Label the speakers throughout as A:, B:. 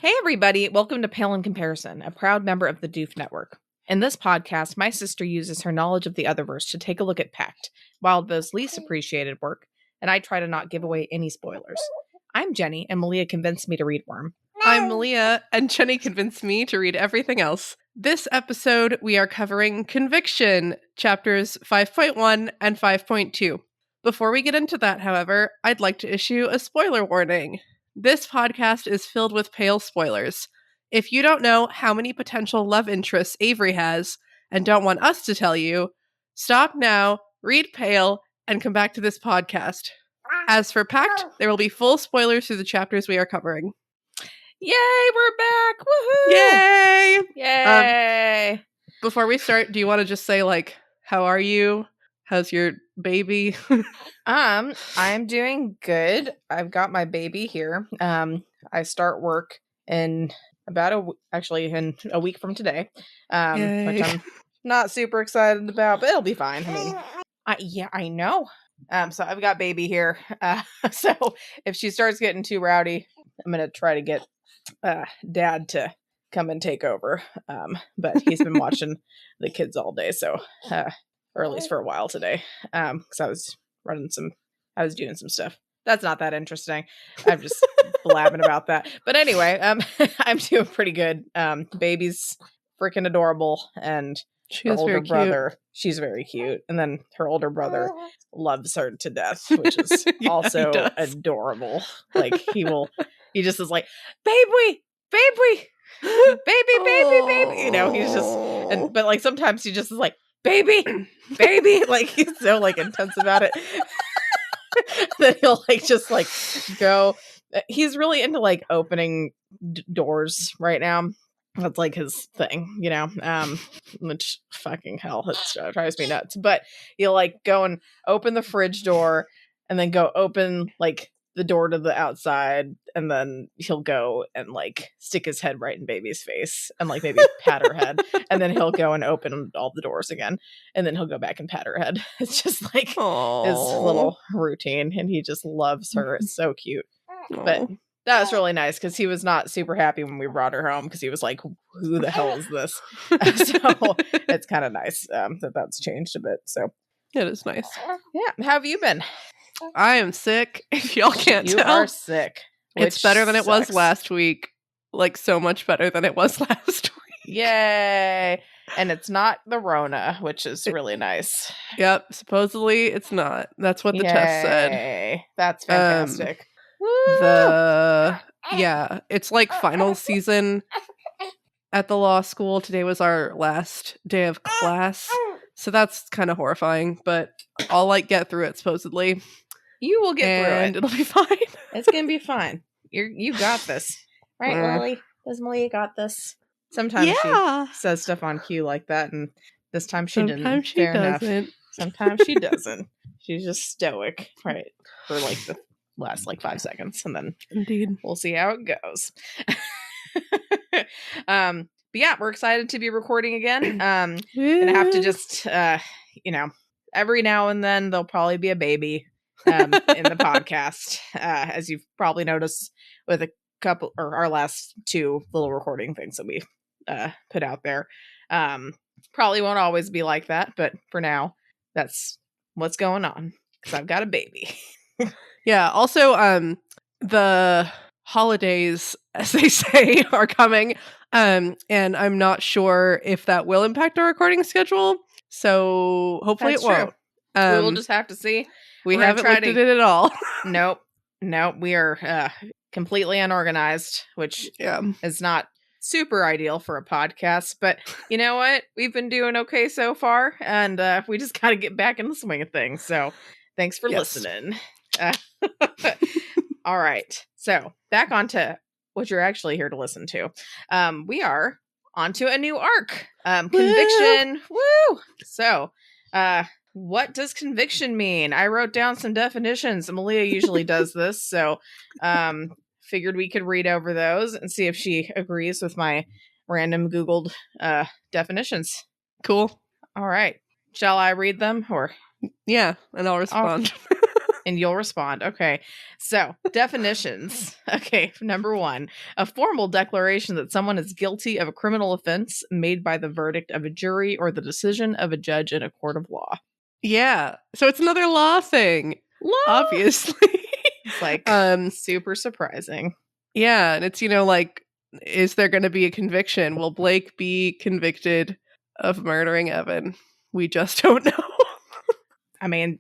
A: Hey everybody, welcome to Pale in Comparison, a proud member of the Doof Network. In this podcast, my sister uses her knowledge of the Otherverse to take a look at Pact, Wildbow's least appreciated work, and I try to not give away any spoilers. I'm Jenny, and Malia convinced me to read Worm.
B: I'm Malia, and Jenny convinced me to read everything else. This episode, we are covering Conviction, chapters 5.1 and 5.2. Before we get into that, however, I'd like to issue a spoiler warning. This podcast is filled with Pale spoilers. If you don't know how many potential love interests Avery has, and don't want us to tell you, stop now, read Pale, and come back to this podcast. As for Pact, there will be full spoilers through the chapters we are covering.
A: Yay, we're back! Woohoo!
B: Yay!
A: Yay!
B: Before we start, do you want to just say, how are you? How's your baby?
A: I'm doing good. I've got my baby here. I start work in about in a week from today, which I'm not super excited about, but it'll be fine. I know. So I've got baby here. So if she starts getting too rowdy, I'm gonna try to get Dad to come and take over. But he's been watching the kids all day, so or at least for a while today. Because I was doing some stuff. That's not that interesting. I'm just blabbing about that. But anyway, I'm doing pretty good. Baby's freaking adorable, and her older brother, she's very cute. And then her older brother loves her to death, which is also adorable. He just is like, baby, baby, baby. You know, he's just, but sometimes he just is like, baby, he's so intense about it. That he'll just go. He's really into opening doors right now. That's his thing, you know. Which fucking hell, it drives me nuts. But he'll go and open the fridge door, and then go open the door to the outside, and then he'll go and stick his head right in baby's face and maybe pat her head, and then he'll go and open all the doors again, and then he'll go back and pat her head. It's just his little routine, and he just loves her. It's so cute. Aww. But that was really nice because he was not super happy when we brought her home because he was like, who the hell is this? So it's kind of nice that's changed a bit. So
B: it is nice.
A: Yeah. How have you been?
B: I am sick. If y'all can't tell.
A: You are sick.
B: It's better than it was last week. So much better than it was last week.
A: Yay. And it's not the Rona, which is really nice.
B: Yep. Supposedly it's not. That's what the test said.
A: That's fantastic.
B: It's final season at the law school. Today was our last day of class. So that's kind of horrifying, but I'll get through it supposedly.
A: You will get through it.
B: It'll be fine.
A: It's gonna be fine. You got this. Right, Lily? Does Malia got this? Sometimes she says stuff on cue like that, and this time she didn't.
B: Sometimes she doesn't.
A: Sometimes she doesn't. She's just stoic, right? For the last 5 seconds, and then
B: indeed
A: we'll see how it goes. But yeah, we're excited to be recording again. Gonna have to just every now and then there'll probably be a baby in the podcast, as you've probably noticed with a couple or our last two little recording things that we put out there. Probably won't always be like that, but for now that's what's going on because I've got a baby.
B: Yeah. Also, the holidays, as they say, are coming, and I'm not sure if that will impact our recording schedule. So hopefully it won't.
A: We will just have to see.
B: We haven't looked at it at all.
A: Nope. We are completely unorganized, which is not super ideal for a podcast. But you know what? We've been doing okay so far, and we just got to get back in the swing of things. So thanks for listening. All right. So back onto what you're actually here to listen to. We are onto a new arc. Conviction. Woo! So, what does conviction mean? I wrote down some definitions. Malia usually does this, so figured we could read over those and see if she agrees with my random Googled definitions.
B: Cool.
A: All right. Shall I read them or?
B: Yeah, and I'll respond.
A: And you'll respond. Okay. So, definitions. Okay. Number 1, a formal declaration that someone is guilty of a criminal offense made by the verdict of a jury or the decision of a judge in a court of law.
B: Yeah. So it's another law thing.
A: Law?
B: Obviously.
A: It's like super surprising.
B: Yeah. And it's, like, is there going to be a conviction? Will Blake be convicted of murdering Evan? We just don't know.
A: I mean,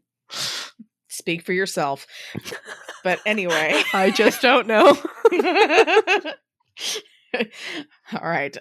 A: speak for yourself. But anyway.
B: I just don't know.
A: All right.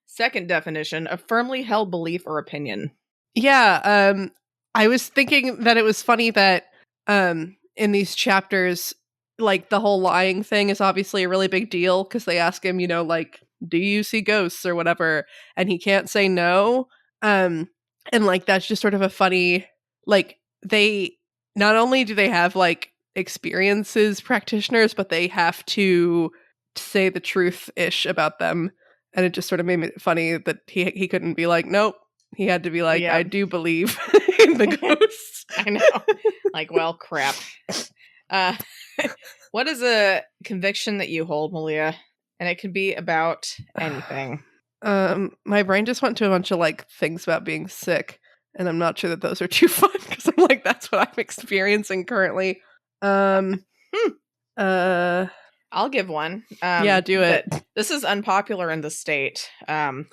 A: Second definition, a firmly held belief or opinion.
B: Yeah. I was thinking that it was funny that in these chapters, like, the whole lying thing is obviously a really big deal because they ask him, like, do you see ghosts or whatever? And he can't say no. And like, that's just sort of a funny, like, they not only do they have like experiences practitioners, but they have to say the truth-ish about them. And it just sort of made it funny that he couldn't be like, nope. He had to be like, I do believe in the ghosts.
A: I know. Like, well, crap. What is a conviction that you hold, Malia? And it could be about anything.
B: My brain just went to a bunch of like things about being sick, and I'm not sure that those are too fun because I'm like, that's what I'm experiencing currently.
A: I'll give one.
B: Yeah, do it.
A: This is unpopular in the state.
B: No.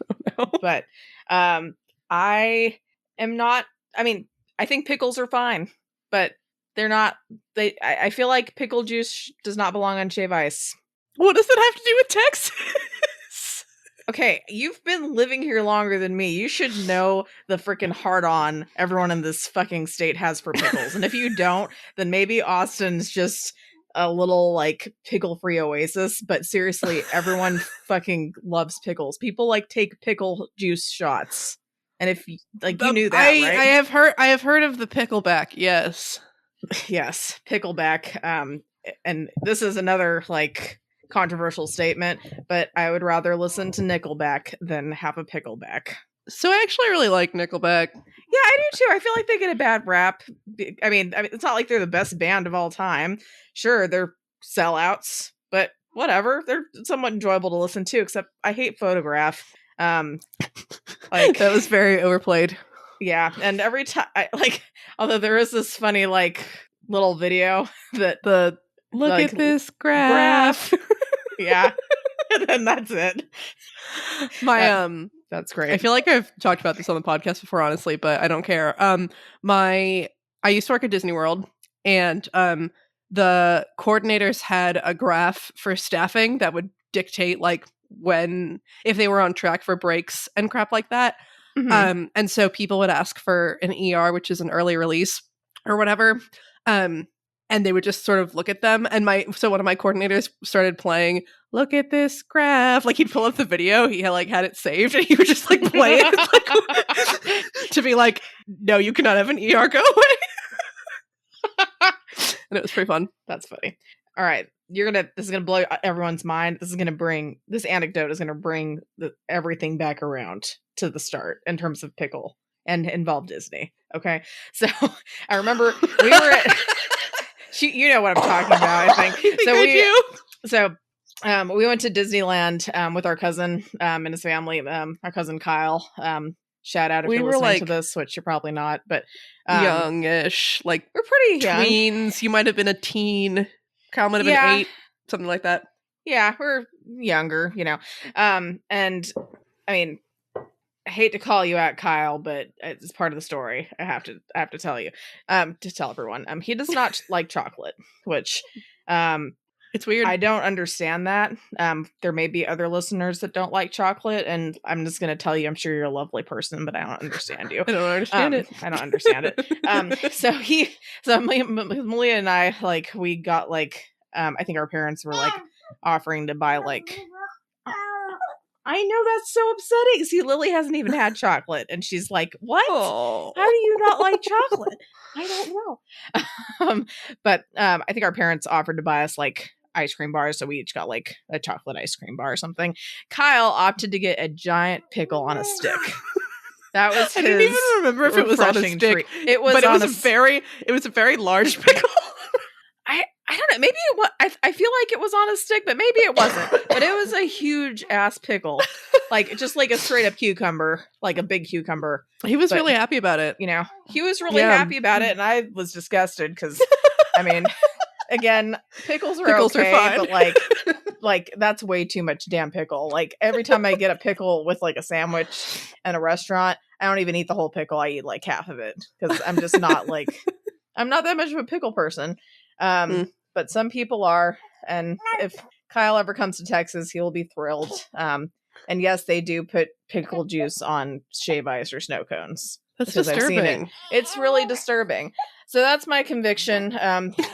A: But I am not. I mean, I think pickles are fine, but they're not. I feel like pickle juice does not belong on shave ice.
B: What does it have to do with Texas?
A: Okay, you've been living here longer than me. You should know the freaking hard-on everyone in this fucking state has for pickles. And if you don't, then maybe Austin's just a little, like, pickle-free oasis. But seriously, everyone fucking loves pickles. People, like, take pickle juice shots. And if, like, you knew that, right?
B: I have heard of the pickleback, yes.
A: Yes, pickleback. And this is another, like, controversial statement, but I would rather listen to Nickelback than have a pickleback.
B: So I actually really like Nickelback.
A: Yeah, I do too. I feel like they get a bad rap. I mean, it's not like they're the best band of all time. Sure, they're sellouts, but whatever. They're somewhat enjoyable to listen to, except I hate Photograph. Like,
B: that was very overplayed.
A: Yeah, and every time, although there is this funny, like, little video that
B: look like, at this graph.
A: Yeah. And then that's it. That's great.
B: I feel like I've talked about this on the podcast before, honestly, but I don't care. I used to work at Disney World, and the coordinators had a graph for staffing that would dictate like if they were on track for breaks and crap like that. Mm-hmm. And so people would ask for an ER, which is an early release or whatever. And they would just sort of look at them. And one of my coordinators started playing, look at this graph. Like, he'd pull up the video. He had it saved. And he would just, like, play it. Like, to be like, no, you cannot have an ER, go away. And it was pretty fun.
A: That's funny. All right. This is going to blow everyone's mind. This anecdote is going to bring everything back around to the start in terms of pickle and involve Disney. Okay. So I remember we were at... You know what I'm talking about, I think. We went to Disneyland with our cousin and his family, our cousin Kyle. Shout out if you're listening to this, which you're probably not, but
B: youngish. Like,
A: we're pretty young.
B: Tweens. You might have been a teen. Kyle might have been 8, something like that.
A: Yeah, we're younger, you know. And I mean, I hate to call you out, Kyle, but it's part of the story. I have to tell you, to tell everyone. He does not like chocolate, which,
B: it's weird.
A: I don't understand that. There may be other listeners that don't like chocolate, and I'm just going to tell you, I'm sure you're a lovely person, but I don't understand you.
B: I don't understand it.
A: I don't understand it. So Malia and I, like, we got, like, I think our parents were, like, offering to buy, like, I know, that's so upsetting. See, Lily hasn't even had chocolate, and she's like, what?
B: Oh.
A: How do you not like chocolate? I don't know. But I think our parents offered to buy us, like, ice cream bars, so we each got, like, a chocolate ice cream bar or something. Kyle opted to get a giant pickle on a stick. That was his
B: I didn't even remember if it was on a stick.
A: treat. It was,
B: but it was a very large pickle.
A: I don't know. Maybe it was. I feel like it was on a stick, but maybe it wasn't. But it was a huge ass pickle, like just like a straight up cucumber, like a big cucumber.
B: He was really happy about it.
A: You know, he was really happy about it, and I was disgusted because, I mean, again, pickles are fine, but like that's way too much damn pickle. Like every time I get a pickle with like a sandwich in a restaurant, I don't even eat the whole pickle. I eat like half of it because I'm just not like I'm not that much of a pickle person. But some people are, and if Kyle ever comes to Texas, he'll be thrilled. And yes, they do put pickle juice on shave ice or snow cones.
B: That's disturbing.
A: I've seen it. It's really disturbing. So that's my conviction.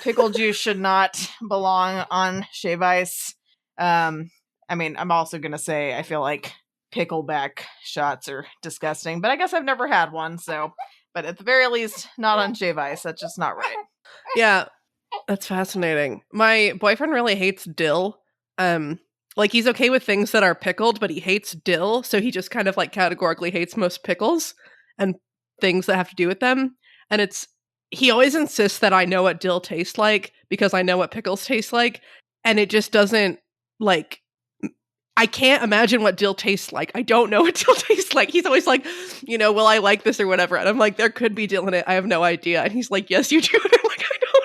A: Pickle juice should not belong on shave ice. I mean, I'm also going to say I feel like pickleback shots are disgusting, but I guess I've never had one. So, but at the very least, not on shave ice. That's just not right.
B: Yeah. That's fascinating. My boyfriend really hates dill. Like he's okay with things that are pickled, but he hates dill. So he just kind of like categorically hates most pickles and things that have to do with them. And he always insists that I know what dill tastes like because I know what pickles taste like. And it just doesn't like, I can't imagine what dill tastes like. I don't know what dill tastes like. He's always like, will I like this or whatever? And I'm like, there could be dill in it. I have no idea. And he's like, yes, you do. And I'm like, I don't know.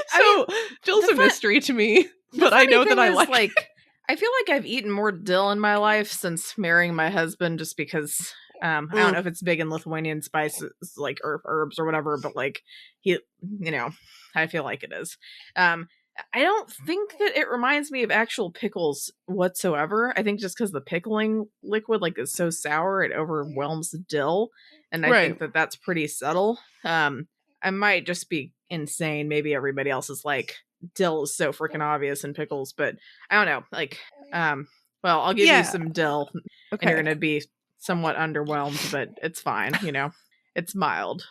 B: So dill's a mystery to me, but I know that I like it.
A: I feel like I've eaten more dill in my life since marrying my husband just because I don't know if it's big in Lithuanian spices like herbs or whatever, but like I feel like it is. I don't think that it reminds me of actual pickles whatsoever. I think just because the pickling liquid like is so sour, it overwhelms the dill, and I think that that's pretty subtle. I might just be insane. Maybe everybody else is like, dill is so freaking obvious in pickles, but I don't know. Like, well, I'll give you some dill, and you're gonna be somewhat underwhelmed, but it's fine. It's mild.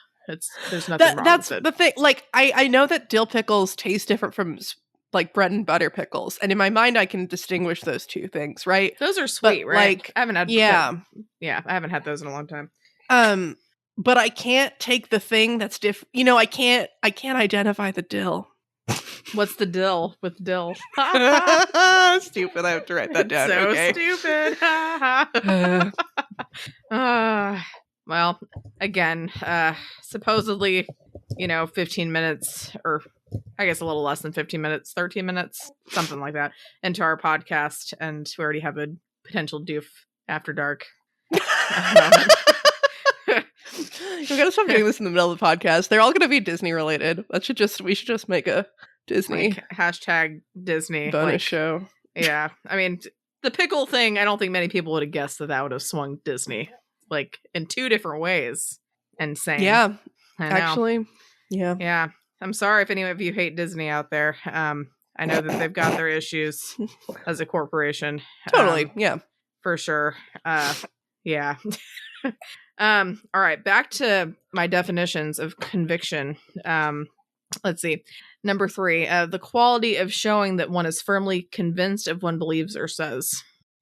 A: There's nothing wrong
B: that's
A: with it.
B: The thing. Like, I know that dill pickles taste different from like bread and butter pickles, and in my mind, I can distinguish those two things. Right?
A: Those are sweet, but, right?
B: Like,
A: I haven't had. I haven't had those in a long time.
B: But I can't take the thing that's different. I can't identify the dill.
A: What's the dill with dill?
B: Stupid. I have to write that down.
A: So
B: okay.
A: Stupid. Well, again, supposedly, 15 minutes, or I guess a little less than 15 minutes, 13 minutes, something like that, into our podcast, and we already have a potential doof after dark.
B: We're gonna stop doing this in the middle of the podcast. They're all gonna be Disney related. We should just make a Disney
A: hashtag Disney
B: bonus show.
A: Yeah, I mean the pickle thing. I don't think many people would have guessed that would have swung Disney like in two different ways. Insane.
B: Yeah, actually,
A: yeah. I'm sorry if any of you hate Disney out there. I know that they've got their issues as a corporation.
B: Totally, yeah,
A: for sure. Yeah. All right, back to my definitions of conviction. Let's see. Number 3, the quality of showing that one is firmly convinced of one believes or says.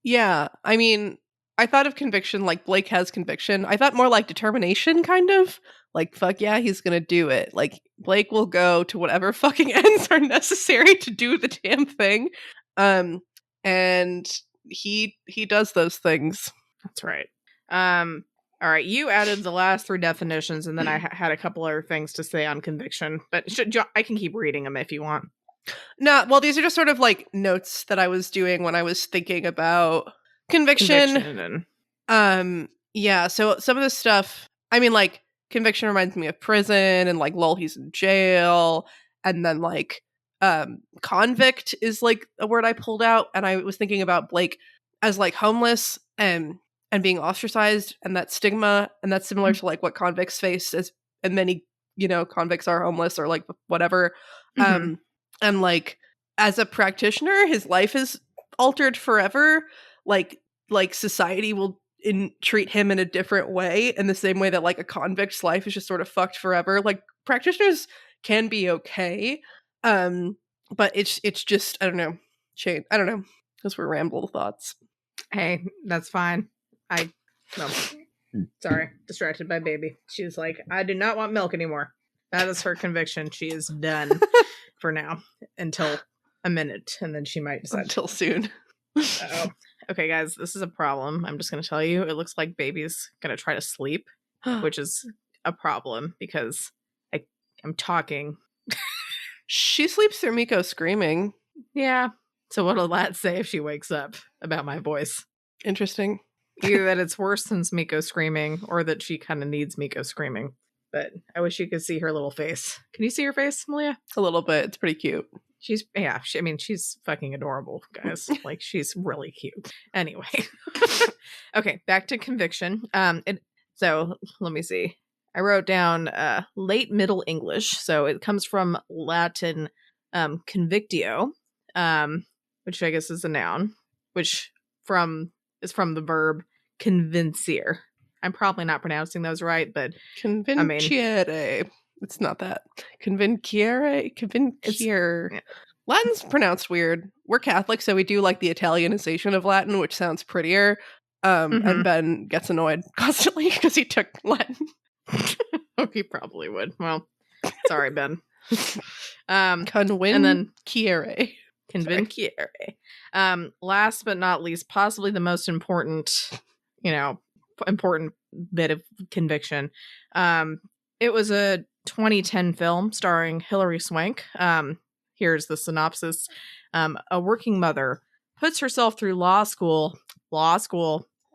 B: Yeah, I mean, I thought of conviction like Blake has conviction. I thought more like determination, kind of. Like, fuck yeah, he's gonna do it. Like, Blake will go to whatever fucking ends are necessary to do the damn thing. And he does those things.
A: That's right. All right, you added the last 3 definitions, and then I had a couple other things to say on conviction, but I can keep reading them if you want.
B: No, well, these are just sort of like notes that I was doing when I was thinking about conviction. Yeah, so some of this stuff, I mean, like, conviction reminds me of prison, and like, lol, he's in jail, and then like, convict is like a word I pulled out, and I was thinking about Blake as like homeless and being ostracized, and that stigma, and that's similar to like what convicts face, and many convicts are homeless or like whatever. And like, as a practitioner, his life is altered forever. Like society will treat him in a different way, in the same way that like a convict's life is just sort of fucked forever. Like, practitioners can be okay, but it's just I don't know. Those were ramble thoughts.
A: Hey, that's fine. No. Sorry, distracted by baby. She's like, I do not want milk anymore. That is her conviction. She is done for now until a minute, and then she might decide.
B: Until soon.
A: Oh, okay, guys, this is a problem. I'm just going to tell you. It looks like baby's going to try to sleep, which is a problem because I'm talking.
B: She sleeps through Miko screaming.
A: Yeah. So what'll that say if she wakes up about my voice?
B: Interesting.
A: Either that it's worse than Miko screaming, or that she kind of needs Miko screaming. But I wish you could see her little face. Can you see her face, Malia?
B: A little bit. It's pretty cute.
A: She's fucking adorable, guys. Like, she's really cute. Anyway. Okay, back to conviction. So let me see. I wrote down late Middle English. So it comes from Latin convictio, which I guess is a noun, which is from the verb convincere. I'm probably not pronouncing those right, but
B: convincere. It's not that. Convincere.
A: Yeah.
B: Latin's pronounced weird. We're Catholic, so we do like the Italianization of Latin, which sounds prettier. And Ben gets annoyed constantly because he took Latin.
A: Oh, he probably would. Well, sorry, Ben.
B: Convincere.
A: Convincere. Last but not least, possibly the most important, important bit of conviction. It was a 2010 film starring Hilary Swank. Here's the synopsis. A working mother puts herself through law school.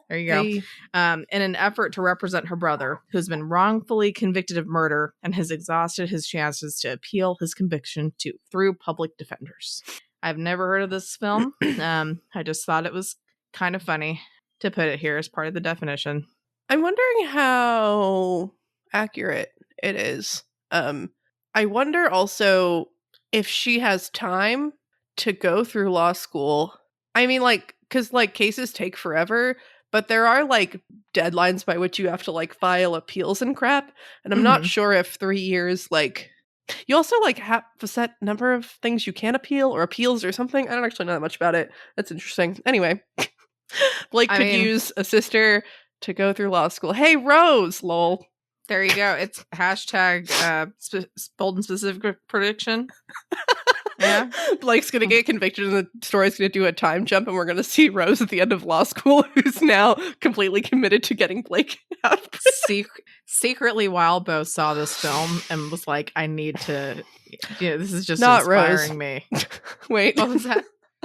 A: There you go.
B: Hey.
A: In an effort to represent her brother, who's been wrongfully convicted of murder and has exhausted his chances to appeal his conviction through public defenders. I've never heard of this film. I just thought it was kind of funny to put it here as part of the definition.
B: I'm wondering how accurate it is. I wonder also if she has time to go through law school. I mean, because cases take forever, but there are deadlines by which you have to file appeals and crap. And I'm not sure if 3 years, you also have a set number of things you can appeal or appeals or something. I don't actually know that much about it. That's interesting. Anyway, Blake could use a sister to go through law school. Hey, Rose, lol.
A: There you go. It's hashtag bold and specific prediction. Yeah.
B: Blake's going to get convicted and the story's going to do a time jump and we're going to see Rose at the end of law school who's now completely committed to getting Blake out.
A: Secretly, Wildbow saw this film and was like, I need to... Yeah, this is just
B: not
A: inspiring
B: Rose.
A: Me.
B: Wait.
A: What was that?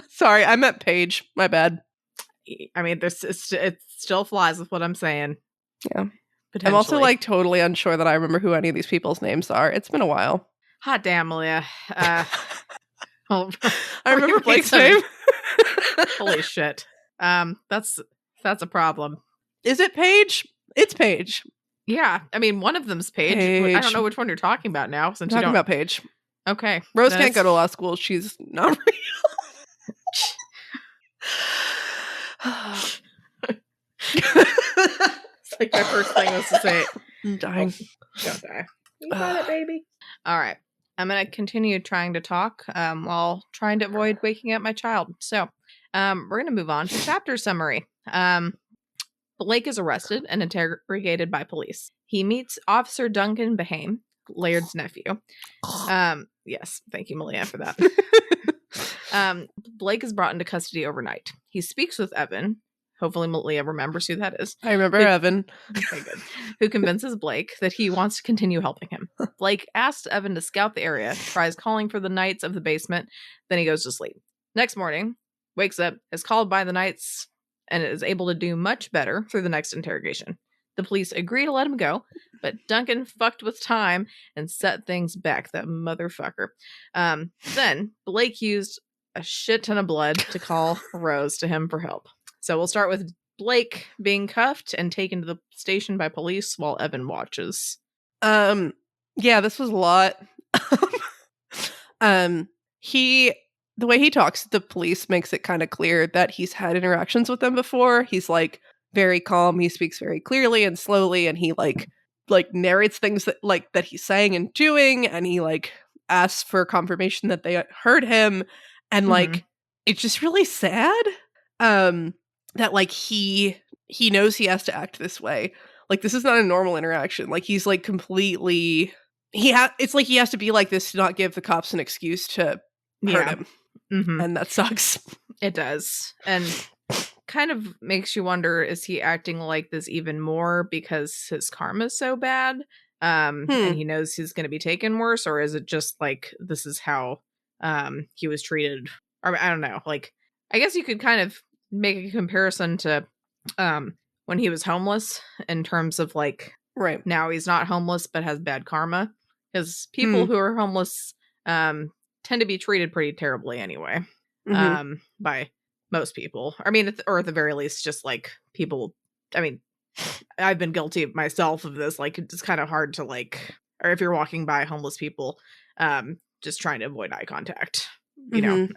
B: Sorry, I meant Paige. My bad.
A: I mean, it still flies with what I'm saying.
B: Yeah. I'm also totally unsure that I remember who any of these people's names are. It's been a while.
A: Hot damn, Malia.
B: I remember Blake's name.
A: Holy shit. That's a problem.
B: Is it Paige? It's Paige.
A: Yeah. I mean, one of them's Paige. I don't know which one you're talking about now. Since
B: I'm talking about Paige.
A: Okay.
B: Rose can't go to law school. She's not real.
A: It's like my first thing was to say,
B: I'm dying.
A: Don't die. You got it, baby. All right. I'm going to continue trying to talk while trying to avoid waking up my child. So we're going to move on to chapter summary. Blake is arrested and interrogated by police. He meets Officer Duncan Behame, Laird's nephew. Yes, thank you, Malia, for that. Blake is brought into custody overnight. He speaks with Evan. Hopefully Malia remembers who that is.
B: I remember Evan.
A: Okay, good. Who convinces Blake that he wants to continue helping him. Blake asks Evan to scout the area, tries calling for the Knights of the basement, then he goes to sleep. Next morning, wakes up, is called by the Knights, and is able to do much better through the next interrogation. The police agree to let him go, but Duncan fucked with time and set things back, that motherfucker. Then Blake used a shit ton of blood to call Rose to him for help. So we'll start with Blake being cuffed and taken to the station by police while Evan watches.
B: Yeah, this was a lot. The way he talks to the police makes it kind of clear that he's had interactions with them before. He's very calm. He speaks very clearly and slowly, and he narrates things that he's saying and doing, and he asks for confirmation that they heard him, and it's just really sad. That he knows he has to act this way. Like, this is not a normal interaction. Like, he's like completely it's like he has to be like this to not give the cops an excuse to hurt him.
A: Mm-hmm.
B: And that sucks.
A: It does. And kind of makes you wonder, is he acting like this even more because his karma's so bad? And he knows he's going to be taken worse, or is it just like this is how he was treated? Or I don't know. Like, I guess you could kind of make a comparison to when he was homeless in terms of like,
B: right
A: now he's not homeless but has bad karma, because people who are homeless tend to be treated pretty terribly anyway, by most people. I mean, or at the very least, just like people. I mean, I've been guilty myself of this. Like, it's kind of hard to like, or if you're walking by homeless people, just trying to avoid eye contact, you know.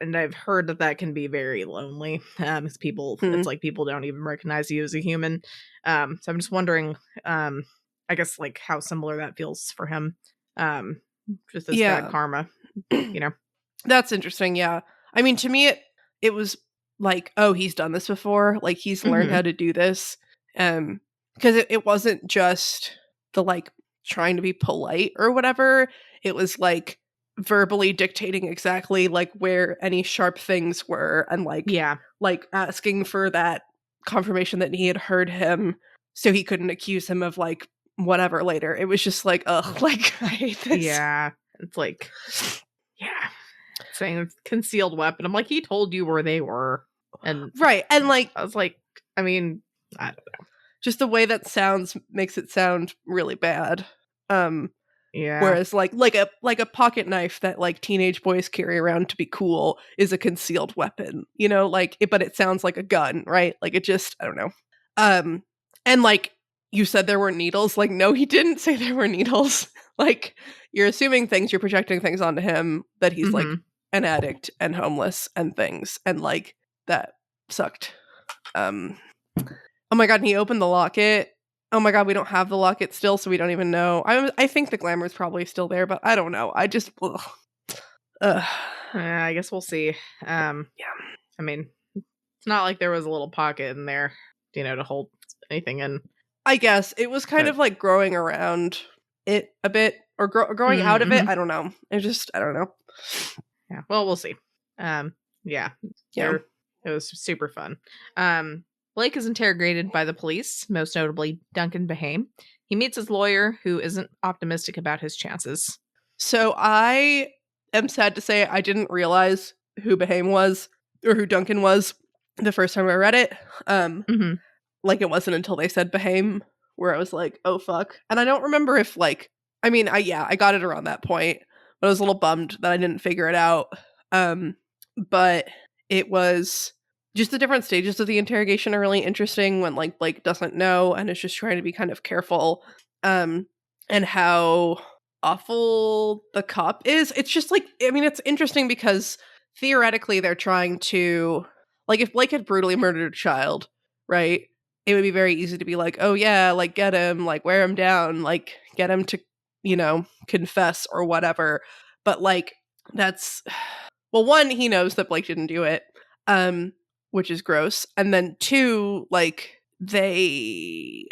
A: And I've heard that can be very lonely. As people, it's like people don't even recognize you as a human. So I'm just wondering, I guess like how similar that feels for him. Just this bad karma, you know.
B: That's interesting. Yeah. I mean, to me, it was like, oh, he's done this before. Like, he's learned how to do this. Because it wasn't just the like trying to be polite or whatever. It was like verbally dictating exactly like where any sharp things were, and like like asking for that confirmation that he had heard him, so he couldn't accuse him of like whatever later. It was just like, ugh, like I hate this.
A: Yeah, it's like, saying concealed weapon. I'm like, he told you where they were, and
B: right, and like
A: I was like, I mean, I don't know.
B: Just the way that sounds makes it sound really bad. Whereas like a pocket knife that like teenage boys carry around to be cool is a concealed weapon, you know, like but it sounds like a gun, right? Like it just, I don't know. And like you said there were needles. Like, no, he didn't say there were needles. Like, you're assuming things, you're projecting things onto him that he's like an addict and homeless and things, and like that sucked. Oh my god, and he opened the locket. Oh my god, we don't have the locket still, so we don't even know. I think the glamour is probably still there, but I don't know. I just,
A: I guess we'll see. I mean, it's not like there was a little pocket in there, you know, to hold anything in.
B: I guess it was kind of like growing around it a bit, or growing out of it. I don't know. It just, I don't know.
A: Yeah, well, we'll see. It was super fun. Blake is interrogated by the police, most notably Duncan Behame. He meets his lawyer, who isn't optimistic about his chances.
B: So I am sad to say I didn't realize who Behame was, or who Duncan was, the first time I read it. Like, it wasn't until they said Behame where I was like, oh fuck. And I don't remember if like, I mean, I got it around that point, but I was a little bummed that I didn't figure it out. But it was just the different stages of the interrogation are really interesting, when like Blake doesn't know and is just trying to be kind of careful, and how awful the cop is. It's just like, I mean, it's interesting because theoretically they're trying to, like, if Blake had brutally murdered a child, right, it would be very easy to be like, oh yeah, like get him, like wear him down, like get him to, you know, confess or whatever. But like, that's, well, one, he knows that Blake didn't do it, which is gross. And then two, like, this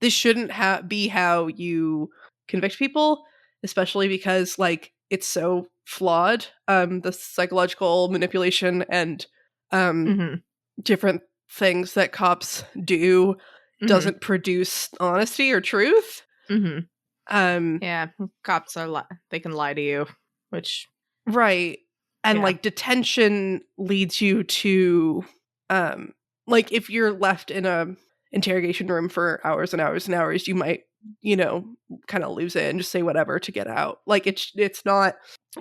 B: shouldn't be how you convict people, especially because like it's so flawed. The psychological manipulation and different things that cops do doesn't produce honesty or truth.
A: Cops are they can lie to you, which
B: right. And like detention leads you to like, if you're left in a interrogation room for hours and hours and hours, you might, you know, kind of lose it and just say whatever to get out. Like, it's not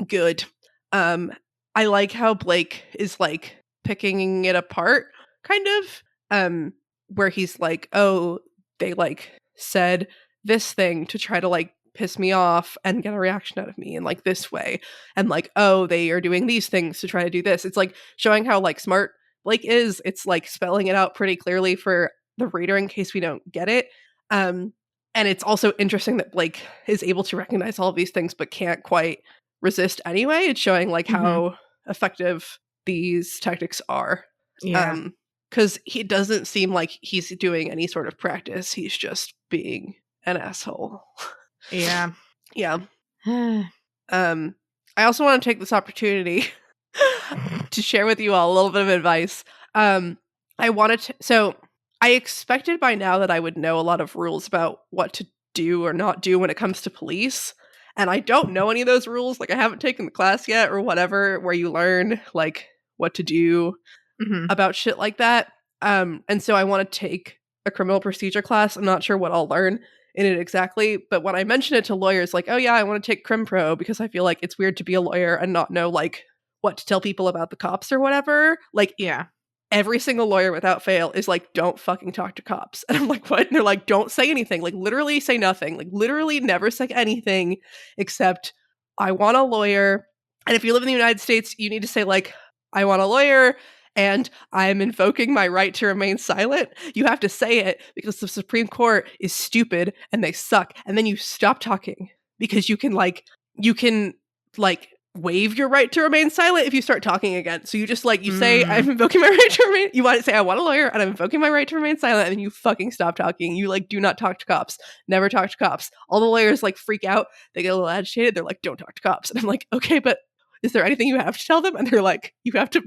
B: good. I like how Blake is like picking it apart, kind of, where he's like, oh, they like said this thing to try to like piss me off and get a reaction out of me in like this way, and like, oh, they are doing these things to try to do this. It's like showing how like smart Blake is. It's like spelling it out pretty clearly for the reader in case we don't get it. And it's also interesting that Blake is able to recognize all of these things but can't quite resist anyway. It's showing like how effective these tactics are. because he doesn't seem like he's doing any sort of practice. He's just being an asshole.
A: Yeah.
B: Yeah. I also want to take this opportunity to share with you all a little bit of advice. So I expected by now that I would know a lot of rules about what to do or not do when it comes to police. And I don't know any of those rules. Like, I haven't taken the class yet or whatever, where you learn, like, what to do about shit like that. And so I want to take a criminal procedure class. I'm not sure what I'll learn in it exactly, but when I mention it to lawyers, like, oh yeah, I want to take Crim Pro because I feel like it's weird to be a lawyer and not know, like, what to tell people about the cops or whatever. Like,
A: Yeah.
B: Every single lawyer without fail is like, don't fucking talk to cops. And I'm like, what? And they're like, don't say anything. Like, literally say nothing. Like, literally never say anything except, I want a lawyer. And if you live in the United States, you need to say, like, I want a lawyer and I'm invoking my right to remain silent. You have to say it because the Supreme Court is stupid and they suck. And then you stop talking because you can waive your right to remain silent if you start talking again. So you just you say, I'm invoking my right to remain. You want to say, I want a lawyer and I'm invoking my right to remain silent. And then you fucking stop talking. You do not talk to cops. Never talk to cops. All the lawyers freak out. They get a little agitated. They're like, don't talk to cops. And I'm like, okay, but is there anything you have to tell them? And they're like, you have to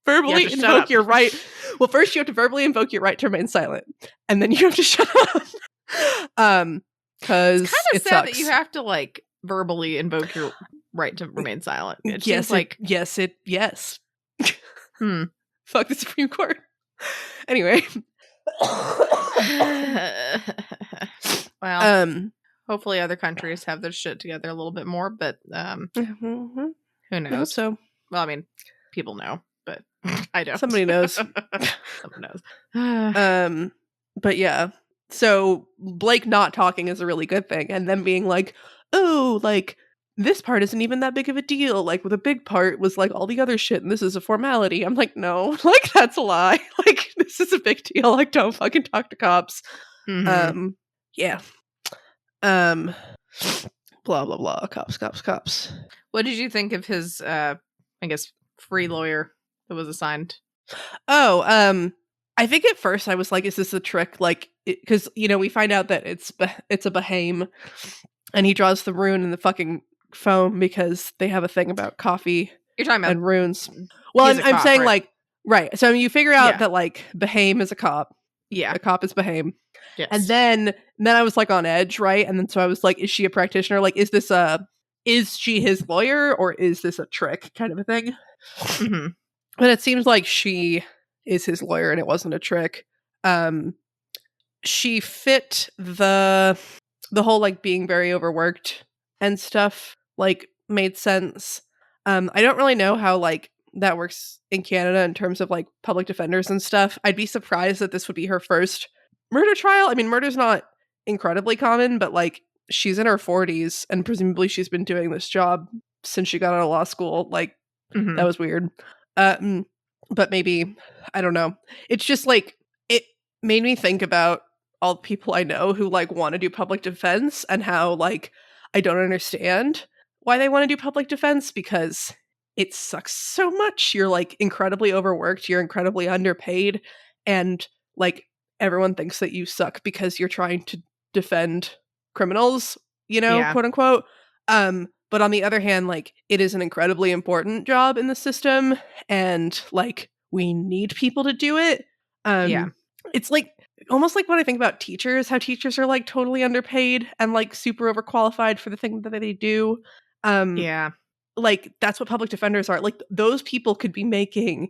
B: verbally invoke your right. Well, first you have to verbally invoke your right to remain silent. And then you have to shut up. Because
A: it's kind of sad sucks that you have to verbally invoke your right to remain silent. It
B: yes,
A: seems
B: yes. Fuck the Supreme Court. Anyway.
A: Well, hopefully other countries have their shit together a little bit more, but who knows?
B: So,
A: well, I mean, people know, but I don't.
B: Somebody knows.
A: Someone knows.
B: But yeah. So Blake not talking is a really good thing, and them being like, oh, this part isn't even that big of a deal. The big part was all the other shit, and this is a formality. I'm like, no, that's a lie. This is a big deal. Don't fucking talk to cops. Yeah. Blah blah blah. Cops.
A: What did you think of his I guess free lawyer that was assigned?
B: Oh, I think at first I was like, is this a trick? Because we find out that it's a Bahame, and he draws the rune in the fucking foam because they have a thing about coffee.
A: You're talking about
B: and runes. Well, I'm saying
A: right?
B: Right. So you figure out that Bahame is a cop.
A: Yeah,
B: a cop is Bahame.
A: Yes.
B: And then I was on edge, right? And then so I was like, is she a practitioner? Is she his lawyer or is this a trick kind of a thing? But it seems like she is his lawyer and it wasn't a trick. She fit the whole being very overworked and stuff made sense. I don't really know how that works in Canada in terms of public defenders and stuff. I'd be surprised that this would be her first murder trial. I mean, murder's not incredibly common, but she's in her 40s and presumably she's been doing this job since she got out of law school. That was weird. But maybe, I don't know. It's just it made me think about all the people I know who want to do public defense and how I don't understand why they want to do public defense because it sucks so much. You're incredibly overworked, you're incredibly underpaid, and everyone thinks that you suck because you're trying to defend criminals, quote unquote. But on the other hand, it is an incredibly important job in the system and we need people to do it. It's almost when I think about teachers, how teachers are totally underpaid and super overqualified for the thing that they do. That's what public defenders are. Those people could be making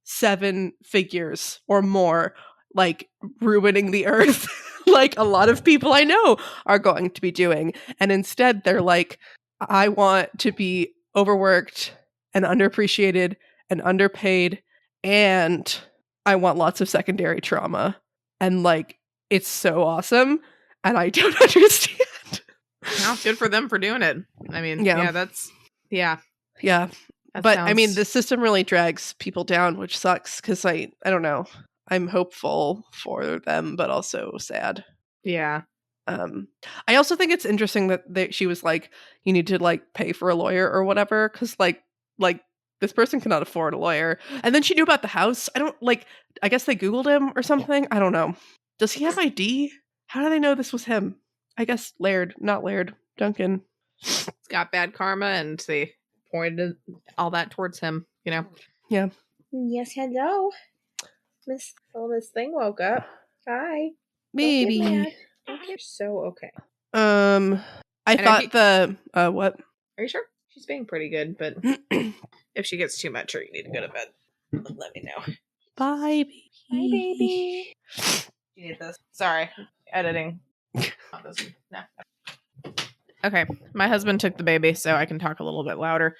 B: 7 figures or more, ruining the earth. A lot of people I know are going to be doing. And instead they're I want to be overworked and underappreciated and underpaid, and I want lots of secondary trauma. And it's so awesome. And I don't understand.
A: Well, good for them for doing it. I mean, that's
B: but I mean, the system really drags people down, which sucks because I don't know. I'm hopeful for them, but also sad.
A: Yeah.
B: I also think it's interesting that she was you need to pay for a lawyer or whatever, because this person cannot afford a lawyer. And then she knew about the house. I guess they Googled him or something. I don't know. Does he have ID? How do they know this was him? I guess not Laird, Duncan.
A: He's got bad karma and they pointed all that towards him, Yeah. Yes, hello. Miss Thing woke up. Hi.
B: Maybe.
A: Don't get so okay.
B: I thought what?
A: Are you sure? She's being pretty good, but if she gets too much or you need to go to bed, let me know.
B: Bye, baby.
A: Bye, baby. You need this. Sorry. Editing. No. Okay. My husband took the baby, so I can talk a little bit louder.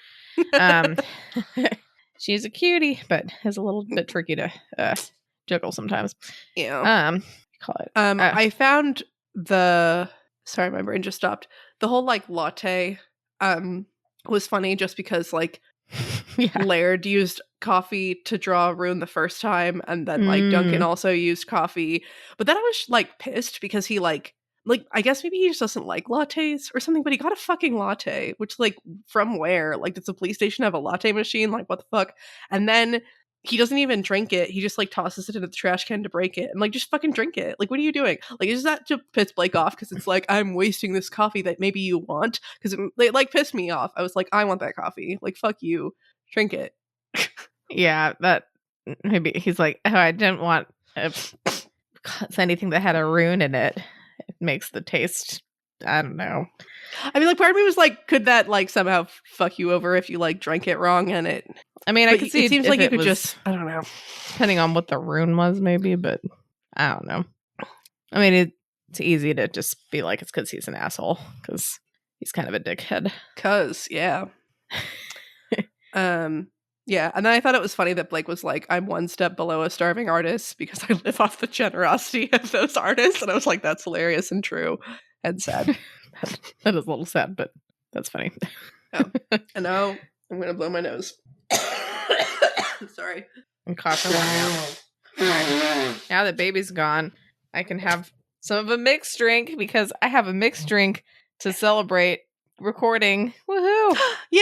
A: She's a cutie, but is a little bit tricky to juggle sometimes.
B: Yeah.
A: Call it.
B: I found sorry, my brain just stopped. The whole like latte was funny just because like Laird used coffee to draw a rune the first time, and then like Duncan also used coffee. But then I was like pissed because he like I guess maybe he just doesn't like lattes or something, but he got a fucking latte, which like from where? Like, does the police station have a latte machine? Like, what the fuck? And then he doesn't even drink it. He just like tosses it into the trash can to break it, and like just fucking drink it. Like, what are you doing? Like, is that to piss Blake off? Because it's like, I'm wasting this coffee that maybe you want. Because it like pissed me off. I was like, I want that coffee. Like, fuck you, drink it.
A: Yeah, that maybe he's like, oh, I didn't want anything that had a rune in it. It makes the taste, I don't know.
B: I mean, like, part of me was like, could that like somehow fuck you over if you like drank it wrong? And it,
A: I mean, I could see
B: it seems like you could just, I don't know,
A: depending on what the rune was, maybe, but I don't know. I mean, it's easy to just be like, it's because he's an asshole, because he's kind of a dickhead.
B: Yeah. Yeah, and then I thought it was funny that Blake was like, I'm one step below a starving artist because I live off the generosity of those artists. And I was like, that's hilarious and true and sad.
A: That is a little sad, but that's funny.
B: Oh. And now I'm going to blow my nose. Sorry.
A: I'm coughing right now. Now that baby's gone, I can have some of a mixed drink because I have a mixed drink to celebrate recording. Woohoo!
B: Yay!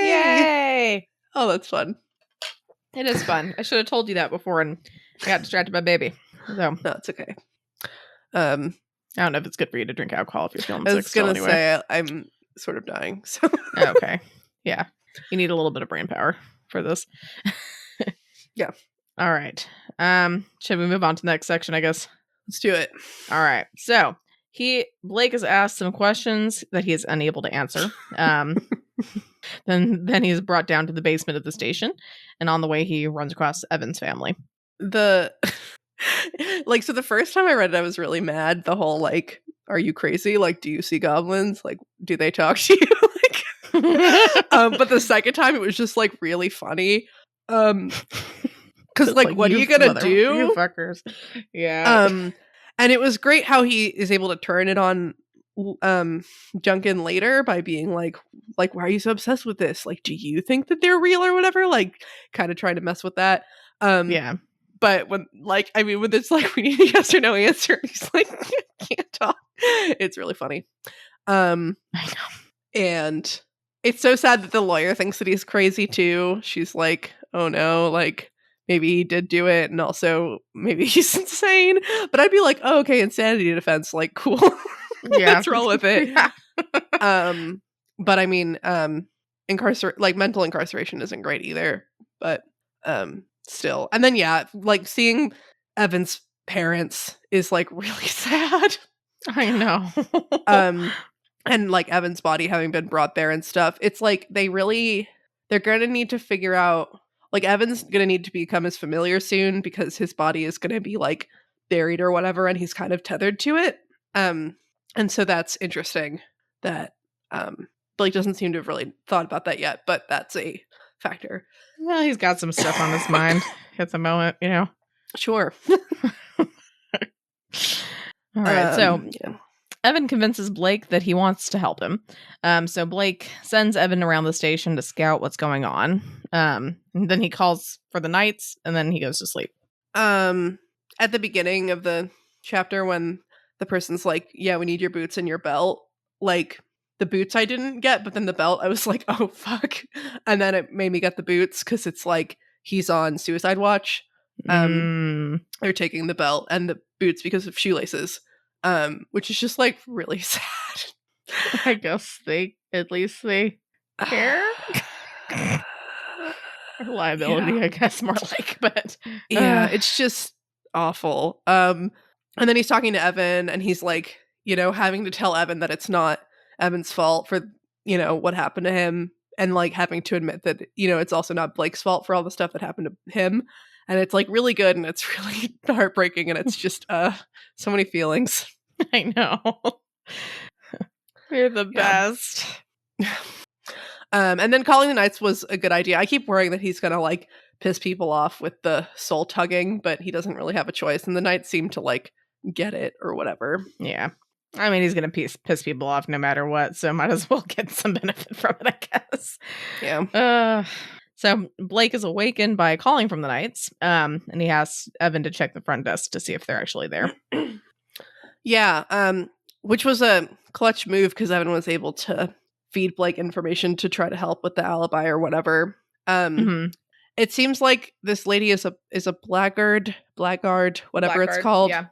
A: Yay!
B: Oh, that's fun.
A: It is fun. I should have told you that before and I got distracted by baby. So
B: no, it's okay.
A: I don't know if it's good for you to drink alcohol if you're feeling sick.
B: I was going to say, I'm sort of dying. So
A: okay. Yeah. You need a little bit of brain power for this.
B: Yeah.
A: All right. Should we move on to the next section, I guess?
B: Let's do it.
A: All right. So Blake is asked some questions that he is unable to answer. Then he's brought down to the basement of the station, and on the way he runs across Evan's family.
B: So the first time I read it, I was really mad. The whole like, are you crazy? Like, do you see goblins? Like, do they talk to you? But the second time it was just like really funny. Because like, what are you gonna do?
A: You fuckers. Yeah.
B: And it was great how he is able to turn it on Duncan later by being like why are you so obsessed with this? Like, do you think that they're real or whatever? Like, kind of trying to mess with that.
A: Yeah.
B: But when it's like, we need a yes or no answer, he's like, can't talk. It's really funny.
A: I know.
B: And it's so sad that the lawyer thinks that he's crazy too. She's like, oh no, like maybe he did do it, and also maybe he's insane. But I'd be like, oh, okay, insanity defense, like, cool. Yeah. Let's roll with it. Yeah. But I mean, mental incarceration isn't great either. But still. And then yeah, like seeing Evan's parents is like really sad.
A: I know.
B: And like Evan's body having been brought there and stuff. It's like they're gonna need to figure out, like, Evan's gonna need to become his familiar soon because his body is gonna be like buried or whatever, and he's kind of tethered to it. And so that's interesting that Blake doesn't seem to have really thought about that yet, but that's a factor.
A: Well, he's got some stuff on his mind at the moment, you know.
B: Sure.
A: All right, so yeah. Evan convinces Blake that he wants to help him. So Blake sends Evan around the station to scout what's going on. And then he calls for the knights, and then he goes to sleep.
B: At the beginning of the chapter, when the person's like, yeah, we need your boots and your belt, like, the boots I didn't get, but then the belt, I was like, oh, fuck. And then it made me get the boots because it's like he's on suicide watch. They're taking the belt and the boots because of shoelaces, which is just like really sad.
A: I guess at least they care. Liability, I guess, more like, but
B: yeah, it's just awful. And then he's talking to Evan, and he's like, having to tell Evan that it's not Evan's fault for, what happened to him, and like having to admit that, it's also not Blake's fault for all the stuff that happened to him. And it's like really good, and it's really heartbreaking, and it's just so many feelings.
A: I know. You're the best.
B: And then calling the Knights was a good idea. I keep worrying that he's gonna like piss people off with the soul tugging, but he doesn't really have a choice, and the Knights seem to like get it or whatever.
A: Yeah. I mean, he's gonna piss people off no matter what, so might as well get some benefit from it, I guess.
B: Yeah.
A: So Blake is awakened by calling from the Knights, and he asks Evan to check the front desk to see if they're actually there.
B: Yeah, which was a clutch move because Evan was able to feed Blake information to try to help with the alibi or whatever. It seems like this lady is a blackguard, whatever it's called.
A: Yeah.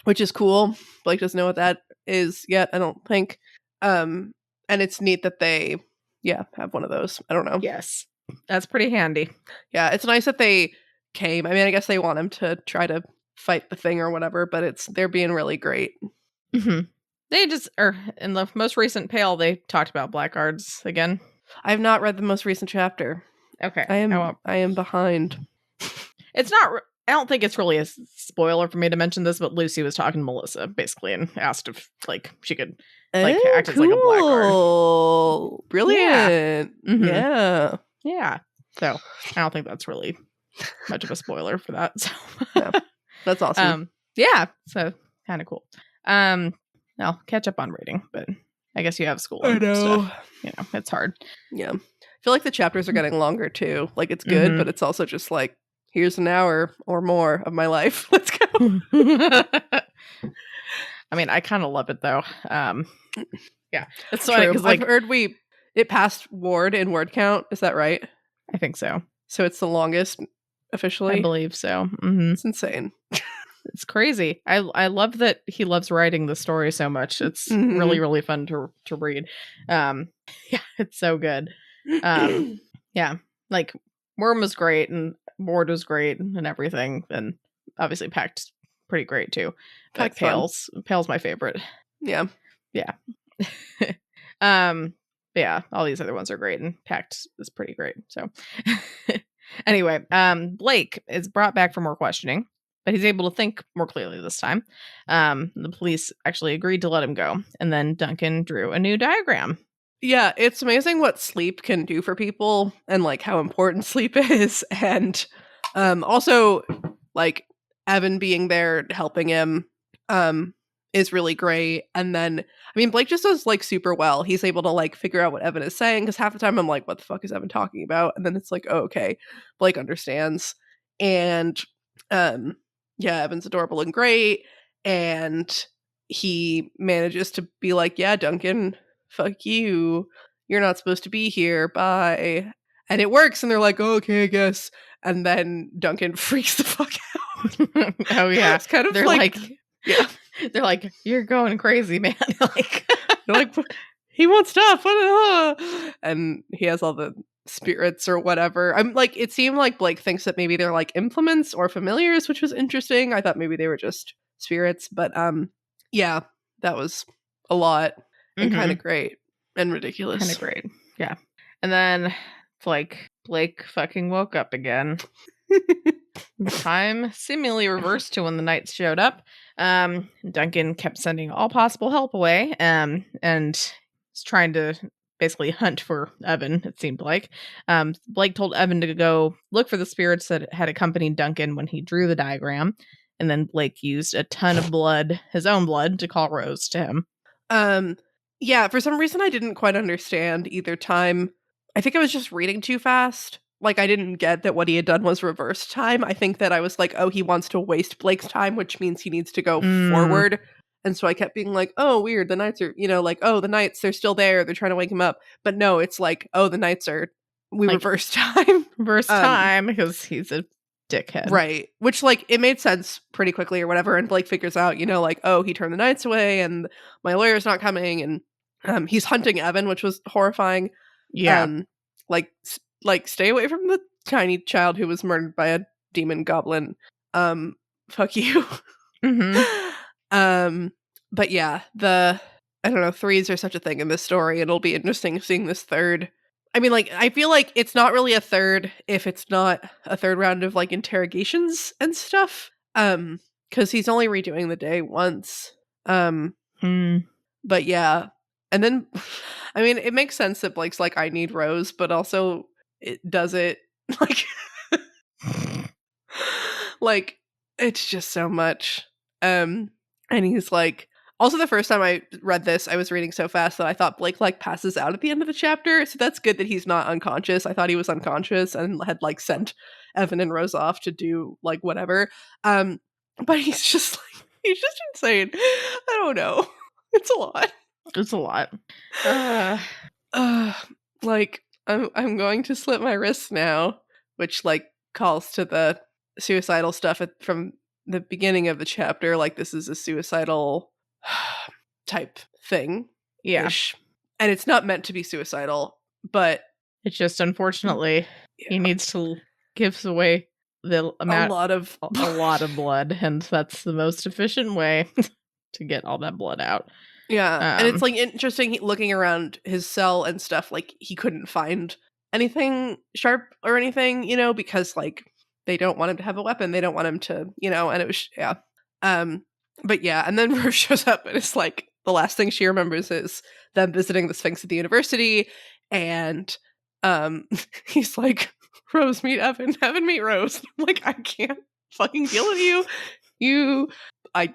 B: Which is cool. Blake doesn't know what that is yet, I don't think. And it's neat that they have one of those. I don't know.
A: Yes. That's pretty handy.
B: Yeah, it's nice that they came. I mean, I guess they want him to try to fight the thing or whatever, but they're being really great.
A: They in the most recent Pale, they talked about blackguards again.
B: I have not read the most recent chapter.
A: Okay.
B: I am behind.
A: It's not... I don't think it's really a spoiler for me to mention this, but Lucy was talking to Melissa, basically, and asked if, like, she could, like, act as, like, a blackguard.
B: Brilliant.
A: Yeah. Yeah. So, I don't think that's really much of a spoiler for that. So.
B: Yeah. That's awesome.
A: Yeah. So, kind of cool. I'll catch up on reading, but I guess you have school and stuff. It's hard.
B: Yeah. I feel like the chapters are getting longer, too. Like, it's good, but it's also just, like, here's an hour or more of my life. Let's go.
A: I mean, I kind of love it, though. Yeah.
B: It's funny because I've heard it passed Ward in word count. Is that right?
A: I think so.
B: So it's the longest officially?
A: I believe so.
B: It's insane.
A: It's crazy. I love that he loves writing the story so much. It's really, really fun to read. Yeah, it's so good. Yeah, like Worm was great and Ward was great and everything, and obviously Pact pretty great too. But Pale's my favorite.
B: Yeah.
A: Yeah, all these other ones are great, and Pact is pretty great. So anyway, Blake is brought back for more questioning, but he's able to think more clearly this time. The police actually agreed to let him go, and then Duncan drew a new diagram.
B: Yeah, it's amazing what sleep can do for people and like how important sleep is. And also like Evan being there helping him is really great. And then, I mean, Blake just does like super well. He's able to like figure out what Evan is saying because half the time I'm like, what the fuck is Evan talking about? And then it's like, oh, okay, Blake understands. And Evan's adorable and great. And he manages to be like, yeah, Duncan, fuck you. You're not supposed to be here. Bye. And it works. And they're like, oh, okay, I guess. And then Duncan freaks the fuck out.
A: Oh, yeah.
B: It's kind of
A: they're like yeah. They're like, you're going crazy, man. Like,
B: they're like, he wants stuff. And he has all the spirits or whatever. I'm like, it seemed like Blake thinks that maybe they're like implements or familiars, which was interesting. I thought maybe they were just spirits. But yeah, that was a lot. And kind of great and ridiculous.
A: Kind of great. Yeah. And then it's like Blake fucking woke up again. Time seemingly reversed to when the Knights showed up. Duncan kept sending all possible help away and was trying to basically hunt for Evan, it seemed like. Blake told Evan to go look for the spirits that had accompanied Duncan when he drew the diagram. And then Blake used a ton of blood, his own blood, to call Rose to him.
B: Yeah, for some reason I didn't quite understand either time. I think I was just reading too fast. Like, I didn't get that what he had done was reverse time. I think that I was like, oh, he wants to waste Blake's time, which means he needs to go forward. And so I kept being like, oh, weird, the Knights are, like, oh, the Knights, they're still there, they're trying to wake him up. But no, it's like, oh, the Knights are, we
A: Like,
B: reverse time.
A: Reverse time, because he's a dickhead.
B: Right. Which, like, it made sense pretty quickly or whatever. And Blake figures out, like, oh, he turned the Knights away and my lawyer's not coming. And he's hunting Evan, which was horrifying.
A: Yeah.
B: Like, stay away from the tiny child who was murdered by a demon goblin. Fuck you. But yeah, I don't know, threes are such a thing in this story. It'll be interesting seeing this third. I mean, like, I feel like it's not really a third if it's not a third round of, like, interrogations and stuff. Because he's only redoing the day once. But yeah. And then, I mean, it makes sense that Blake's like, I need Rose, but also it does it, like, like, it's just so much. And he's like, also the first time I read this, I was reading so fast that I thought Blake, like, passes out at the end of the chapter. So that's good that he's not unconscious. I thought he was unconscious and had, like, sent Evan and Rose off to do, like, whatever. But he's just insane. I don't know. It's a lot.
A: It's a lot.
B: Like, I'm going to slit my wrists now, which, like, calls to the suicidal stuff from the beginning of the chapter. Like, this is a suicidal type thing.
A: Yeah.
B: And it's not meant to be suicidal, but
A: it's just, unfortunately, he needs to give away the amount, a lot of blood, and that's the most efficient way to get all that blood out.
B: Yeah. And it's, like, interesting looking around his cell and stuff. Like, he couldn't find anything sharp or anything, because, like, they don't want him to have a weapon. They don't want him to, and it was, yeah. But yeah, and then Rose shows up and it's like, the last thing she remembers is them visiting the Sphinx at the university. And he's like, Rose, meet Evan. Evan, meet Rose. I'm like, I can't fucking deal with you. I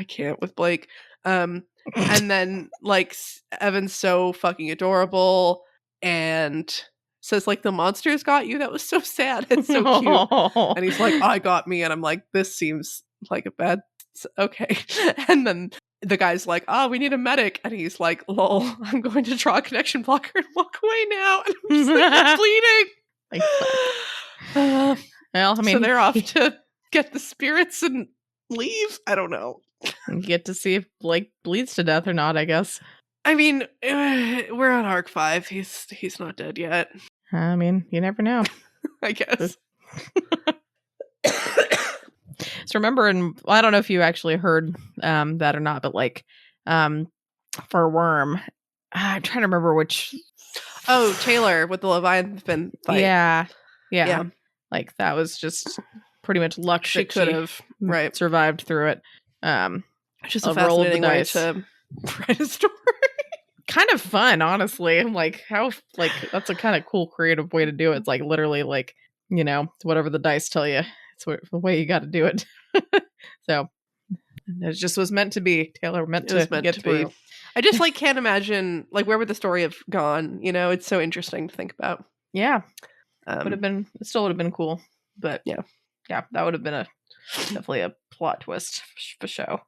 B: can't with Blake. And then, like, Evan's so fucking adorable and says, like, the monsters got you. That was so sad. It's so cute. And he's like, I got me. And I'm like, this seems like a bad, okay. And then the guy's like, oh, we need a medic. And he's like, lol, I'm going to draw a connection blocker and walk away now. And I'm just like, I'm bleeding.
A: Well, I mean,
B: so they're off to get the spirits and leave. I don't know.
A: Get to see if Blake bleeds to death or not, I guess.
B: I mean, we're on arc 5. He's not dead yet.
A: I mean, you never know.
B: I guess.
A: So remember, I don't know if you actually heard that or not, but, like, for Worm, I'm trying to remember which.
B: Oh, Taylor with the Leviathan fight.
A: Yeah. Like, that was just pretty much luck.
B: She could have
A: survived through it.
B: Just a fascinating way to write a story.
A: Kind of fun, honestly. I'm like, that's a kind of cool creative way to do it. It's like, literally, like, whatever the dice tell you, it's the way you got to do it. So it just was meant to be. Taylor meant to get through.
B: I just, like, can't imagine, like, where would the story have gone? It's so interesting to think about.
A: Yeah. It still would have been cool, but yeah, that would have been definitely a plot twist for show.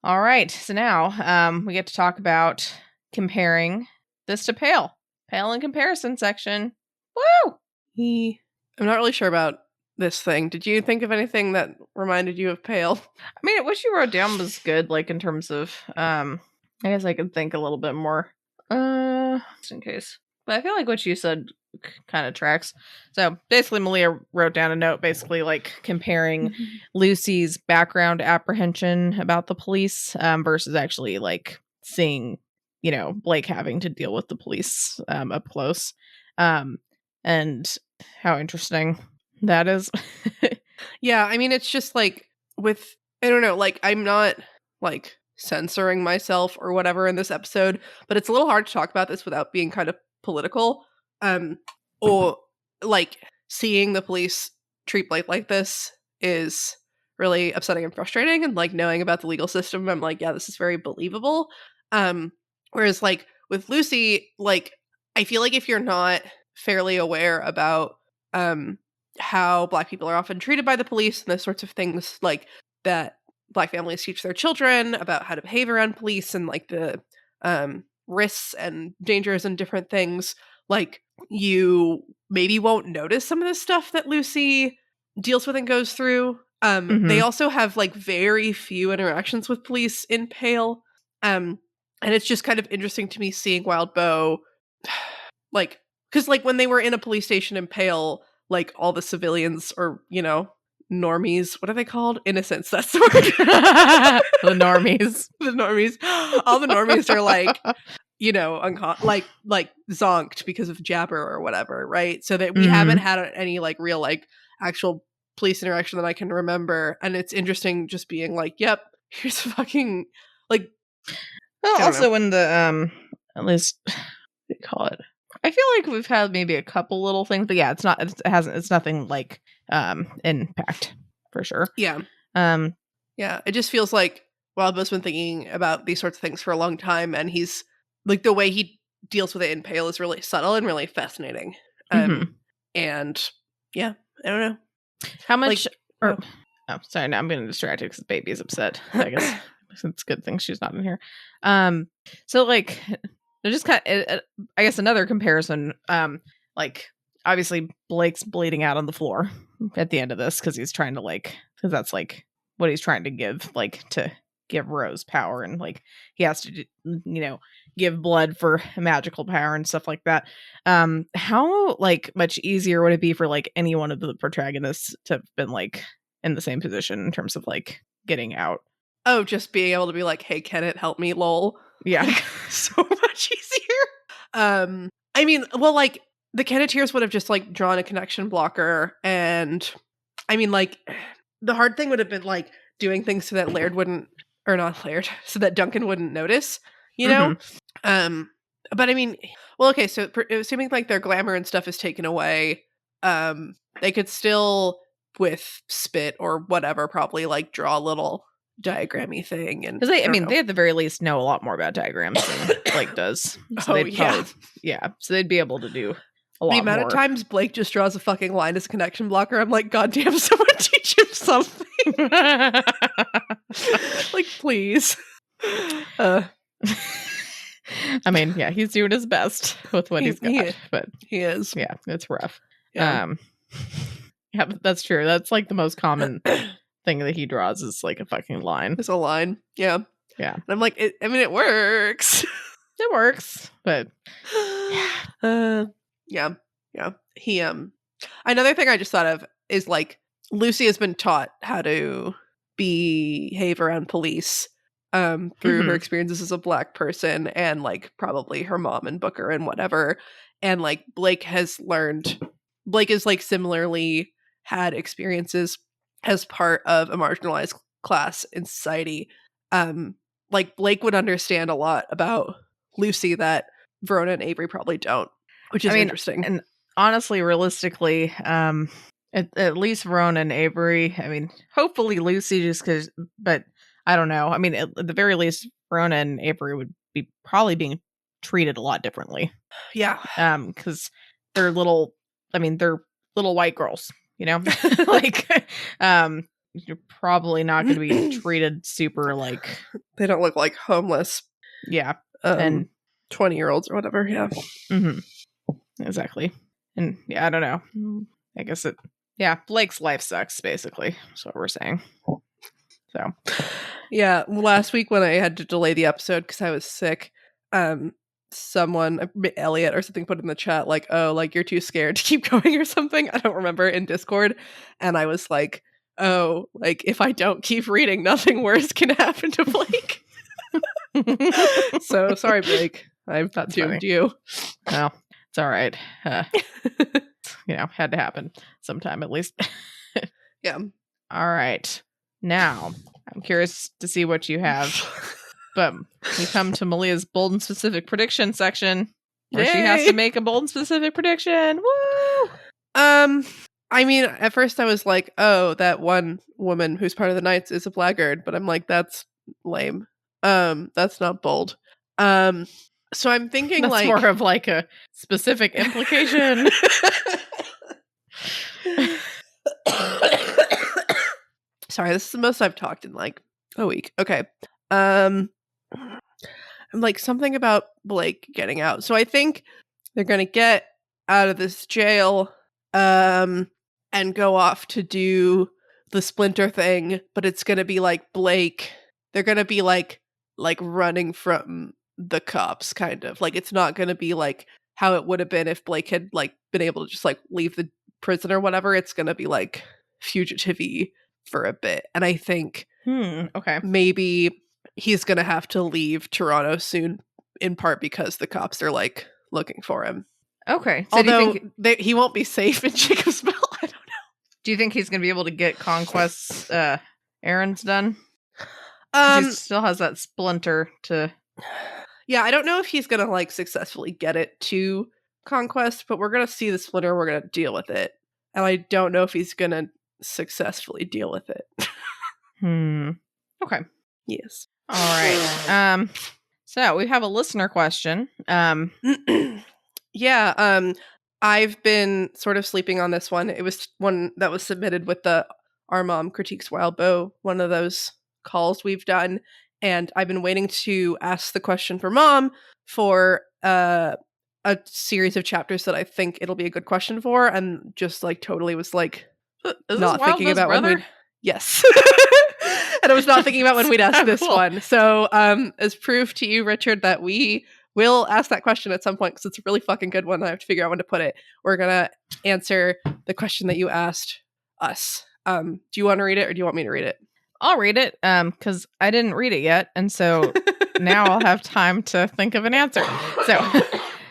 A: All right, so now we get to talk about comparing this to Pale in comparison section. Woo!
B: I'm not really sure about this thing. Did you think of anything that reminded you of Pale?
A: I mean, what you wrote down was good, like, in terms of I guess I could think a little bit more just in case, but I feel like what you said kind of tracks. So basically, Malia wrote down a note basically, like, comparing Lucy's background apprehension about the police versus actually, like, seeing, Blake having to deal with the police up close, and how interesting that is.
B: Yeah, I mean, it's just, like, I don't know, like, I'm not, like, censoring myself or whatever in this episode, but it's a little hard to talk about this without being kind of political. Or, like, seeing the police treat Blake like this is really upsetting and frustrating, and, like, knowing about the legal system, I'm like, yeah, this is very believable. Whereas, like, with Lucy, like, I feel like if you're not fairly aware about how Black people are often treated by the police and those sorts of things, like, that Black families teach their children about how to behave around police and like the risks and dangers and different things, like you maybe won't notice some of the stuff that Lucy deals with and goes through. They also have like very few interactions with police in Pale. And it's just kind of interesting to me seeing Wild Bow, like, because like when they were in a police station in Pale, like all the civilians or, you know, normies, what are they called? Innocents, that's the word.
A: The normies.
B: The normies. All the normies are like, you know, like zonked because of Jabber or whatever, right? So that we haven't had any like real like actual police interaction that I can remember. And it's interesting just being like, yep, here's fucking like.
A: Well, also when the at least what do you call it? I feel like we've had maybe a couple little things, but yeah, it's nothing like impact for sure.
B: Yeah. Yeah, it just feels like Wildbow's been thinking about these sorts of things for a long time, and he's like the way he deals with it in Pale is really subtle and really fascinating. And yeah, I don't know
A: how much. Like, oh, sorry, now I'm getting distracted because the baby is upset. I guess it's a good thing she's not in here. So like, just kind of, I guess another comparison. Like obviously Blake's bleeding out on the floor at the end of this because he's trying to like, because that's like what he's trying to give, like to give Rose power, and like he has to, you know, give blood for magical power and stuff like that. How like much easier would it be for like any one of the protagonists to have been like in the same position in terms of like getting out?
B: Oh, just being able to be like, hey, Kenneth, help me, lol.
A: Yeah.
B: Like, so much easier. I mean, well, like the Kenneteers would have just like drawn a connection blocker, and I mean, like the hard thing would have been like doing things so that Laird wouldn't, or not Laird, so that Duncan wouldn't notice, you know? But I mean, well, okay, so assuming like their glamour and stuff is taken away, they could still, with spit or whatever, probably like draw a little diagrammy thing, and
A: because they at the very least know a lot more about diagrams than Blake does. So so they'd be able to do a lot more. The amount
B: of times Blake just draws a fucking line as a connection blocker, I'm like, goddamn, someone teach him something. Like, please.
A: I mean, yeah, he's doing his best with what he's got, but
B: he is.
A: Yeah, it's rough. Yeah, but that's true. That's like the most common thing that he draws is like a fucking line.
B: It's a line. Yeah.
A: Yeah.
B: And I'm like, it works.
A: It works, but
B: yeah. He another thing I just thought of is like Lucy has been taught how to behave around police through her experiences as a Black person, and like probably her mom and Booker and whatever. And like Blake is like similarly had experiences as part of a marginalized class in society. Like Blake would understand a lot about Lucy that Verona and Avery probably don't, which is interesting.
A: And honestly, realistically, at least Verona and Avery, I mean, hopefully Lucy, just because, but I don't know. I mean, at the very least, Verona and Avery would be probably being treated a lot differently.
B: Yeah.
A: Because they're little white girls, you know? Like, you're probably not going to be treated super like...
B: They don't look like homeless.
A: Yeah.
B: And 20-year-olds or whatever, yeah.
A: Exactly. And yeah, I don't know. I guess Blake's life sucks, basically. That's what we're saying. So,
B: yeah, last week when I had to delay the episode because I was sick, someone, Elliot or something, put in the chat like, oh, like you're too scared to keep going or something. I don't remember, in Discord. And I was like, oh, like if I don't keep reading, nothing worse can happen to Blake. So sorry, Blake. I've doomed you.
A: Well, it's all right. Had to happen sometime at least.
B: Yeah.
A: All right. Now, I'm curious to see what you have. But we come to Malia's bold and specific prediction section, where she has to make a bold and specific prediction. Woo!
B: I mean, at first I was like, oh, that one woman who's part of the Knights is a blackguard, but I'm like, that's lame. That's not bold. So I'm thinking
A: that's
B: like
A: more of like a specific implication.
B: Sorry, this is the most I've talked in like A week. Okay. I'm like something about Blake getting out. So I think they're gonna get out of this jail and go off to do the Splinter thing, but it's gonna be like Blake. They're gonna be like running from the cops, kind of. Like it's not gonna be like how it would have been if Blake had like been able to just like leave the prison or whatever. It's gonna be like fugitive-y for a bit. And I think
A: Okay.
B: maybe he's gonna have to leave Toronto soon, in part because the cops are like looking for him.
A: Okay. So
B: Although he won't be safe in Jacobsville. I don't know.
A: Do you think he's going to be able to get Conquest's errands done? He still has that splinter to...
B: Yeah, I don't know if he's going to like successfully get it to Conquest, but we're going to see the splinter. We're going to deal with it. And I don't know if he's going to successfully deal with it.
A: Okay.
B: Yes.
A: All right. So we have a listener question.
B: Yeah, I've been sort of sleeping on this one. It was one that was submitted with the Our Mom Critiques Wild Bow, one of those calls we've done. And I've been waiting to ask the question for Mom for a series of chapters that I think it'll be a good question for, and just like totally was like not thinking about when we'd... Yes. And I was not thinking about when we'd ask this one. So as proof to you, Richard, that we will ask that question at some point, because it's a really fucking good one. I have to figure out when to put it. We're going to answer the question that you asked us. Do you want to read it, or do you want me to read it?
A: I'll read it, because I didn't read it yet. And so now I'll have time to think of an answer. So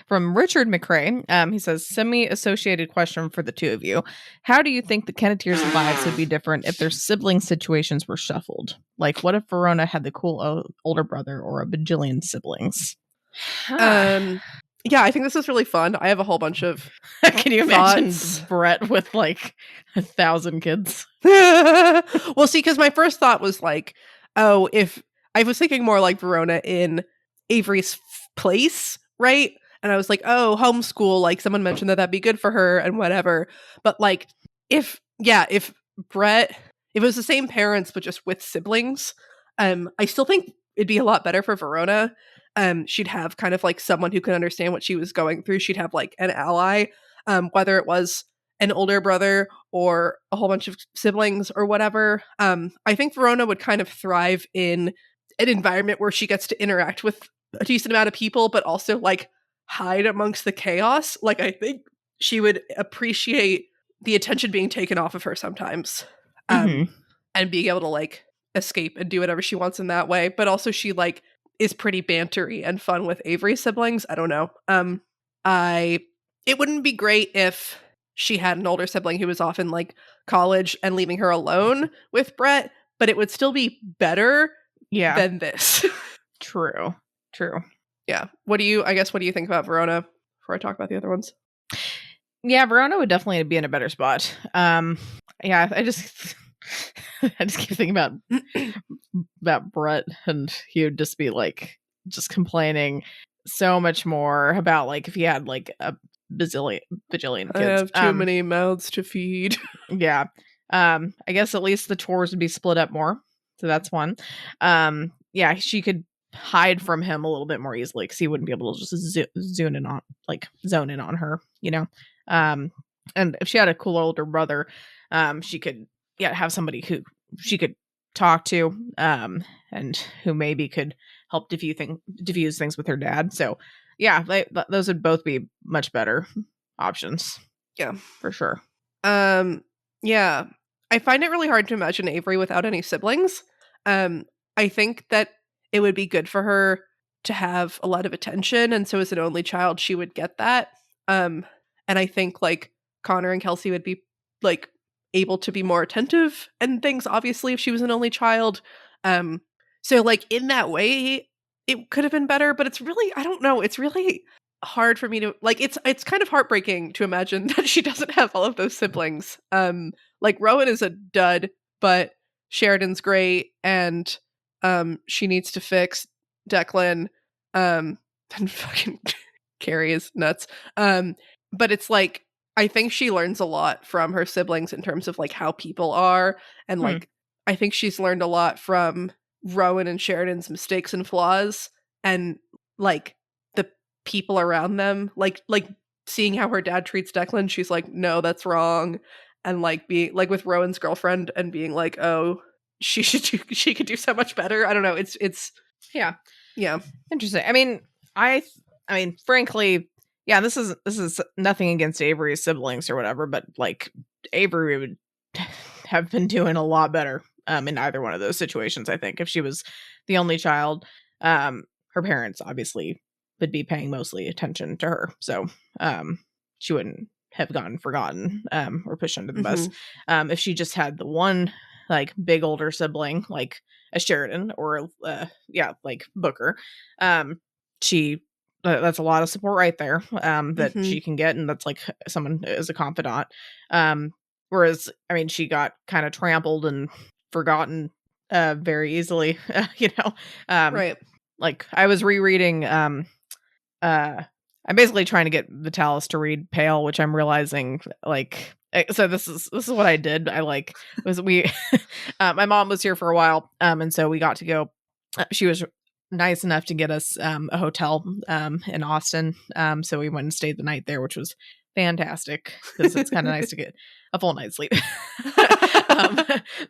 A: from Richard McRae, he says, semi-associated question for the two of you. How do you think the Kenneteers' lives would be different if their sibling situations were shuffled? Like, what if Verona had the cool older brother or a bajillion siblings?
B: Yeah, I think this is really fun. I have a whole bunch of
A: Can you imagine Brett with like 1,000 kids?
B: Well, see, because my first thought was like, oh, if I was thinking more like Verona in Avery's place, right? And I was like, oh, homeschool, like someone mentioned that'd be good for her and whatever. But like, if Brett, if it was the same parents but just with siblings, I still think it'd be a lot better for Verona. She'd have kind of like someone who could understand what she was going through. She'd have like an ally, whether it was an older brother or a whole bunch of siblings or whatever. I think Verona would kind of thrive in an environment where she gets to interact with a decent amount of people, but also like hide amongst the chaos. Like, I think she would appreciate the attention being taken off of her sometimes, and being able to like escape and do whatever she wants in that way. But also she like is pretty bantery and fun with Avery's siblings. I don't know. It wouldn't be great if she had an older sibling who was off in like college and leaving her alone with Brett, but it would still be better than this.
A: True.
B: Yeah. What do you think about Verona before I talk about the other ones?
A: Yeah, Verona would definitely be in a better spot. Yeah, I just keep thinking about Brett, and he would just be like just complaining so much more about like if he had like a bajillion kids.
B: I have too many mouths to feed.
A: Yeah. I guess at least the chores would be split up more. So that's one. Yeah, she could hide from him a little bit more easily because he wouldn't be able to just zone in on her, you know. And if she had a cool older brother, she could have somebody who she could talk to, and who maybe could help diffuse things with her dad. So yeah, those would both be much better options.
B: Yeah,
A: for sure.
B: Yeah, I find it really hard to imagine Avery without any siblings. I think that it would be good for her to have a lot of attention, and so as an only child, she would get that. And I think like Connor and Kelsey would be like able to be more attentive and things, obviously, if she was an only child. So like in that way, it could have been better, but it's really, I don't know, it's really hard for me to like, it's kind of heartbreaking to imagine that she doesn't have all of those siblings. Like Rowan is a dud, but Sheridan's great, and she needs to fix Declan, and fucking Carrie is nuts. But it's like, I think she learns a lot from her siblings in terms of like how people are, and like I think she's learned a lot from Rowan and Sheridan's mistakes and flaws, and like the people around them, like seeing how her dad treats Declan, she's like, no, that's wrong. And like being like with Rowan's girlfriend and being like, oh, she could do so much better. I don't know. It's
A: Yeah.
B: yeah.
A: Interesting. I mean, I mean, frankly, yeah, this is nothing against Avery's siblings or whatever, but like Avery would have been doing a lot better in either one of those situations. I think if she was the only child, her parents obviously would be paying mostly attention to her, so she wouldn't have gotten forgotten or pushed under the bus. If she just had the one like big older sibling like a Sheridan or like Booker, she that's a lot of support right there that she can get, and that's like someone as a confidant. Whereas, I mean, she got kind of trampled and forgotten very easily,
B: Right.
A: Like I was rereading I'm basically trying to get Vitalis to read Pale, which I'm realizing like so this is what I did. I like was we my mom was here for a while and so we got to go. She was nice enough to get us a hotel in Austin. So we went and stayed the night there, which was fantastic because it's kind of nice to get a full night's sleep.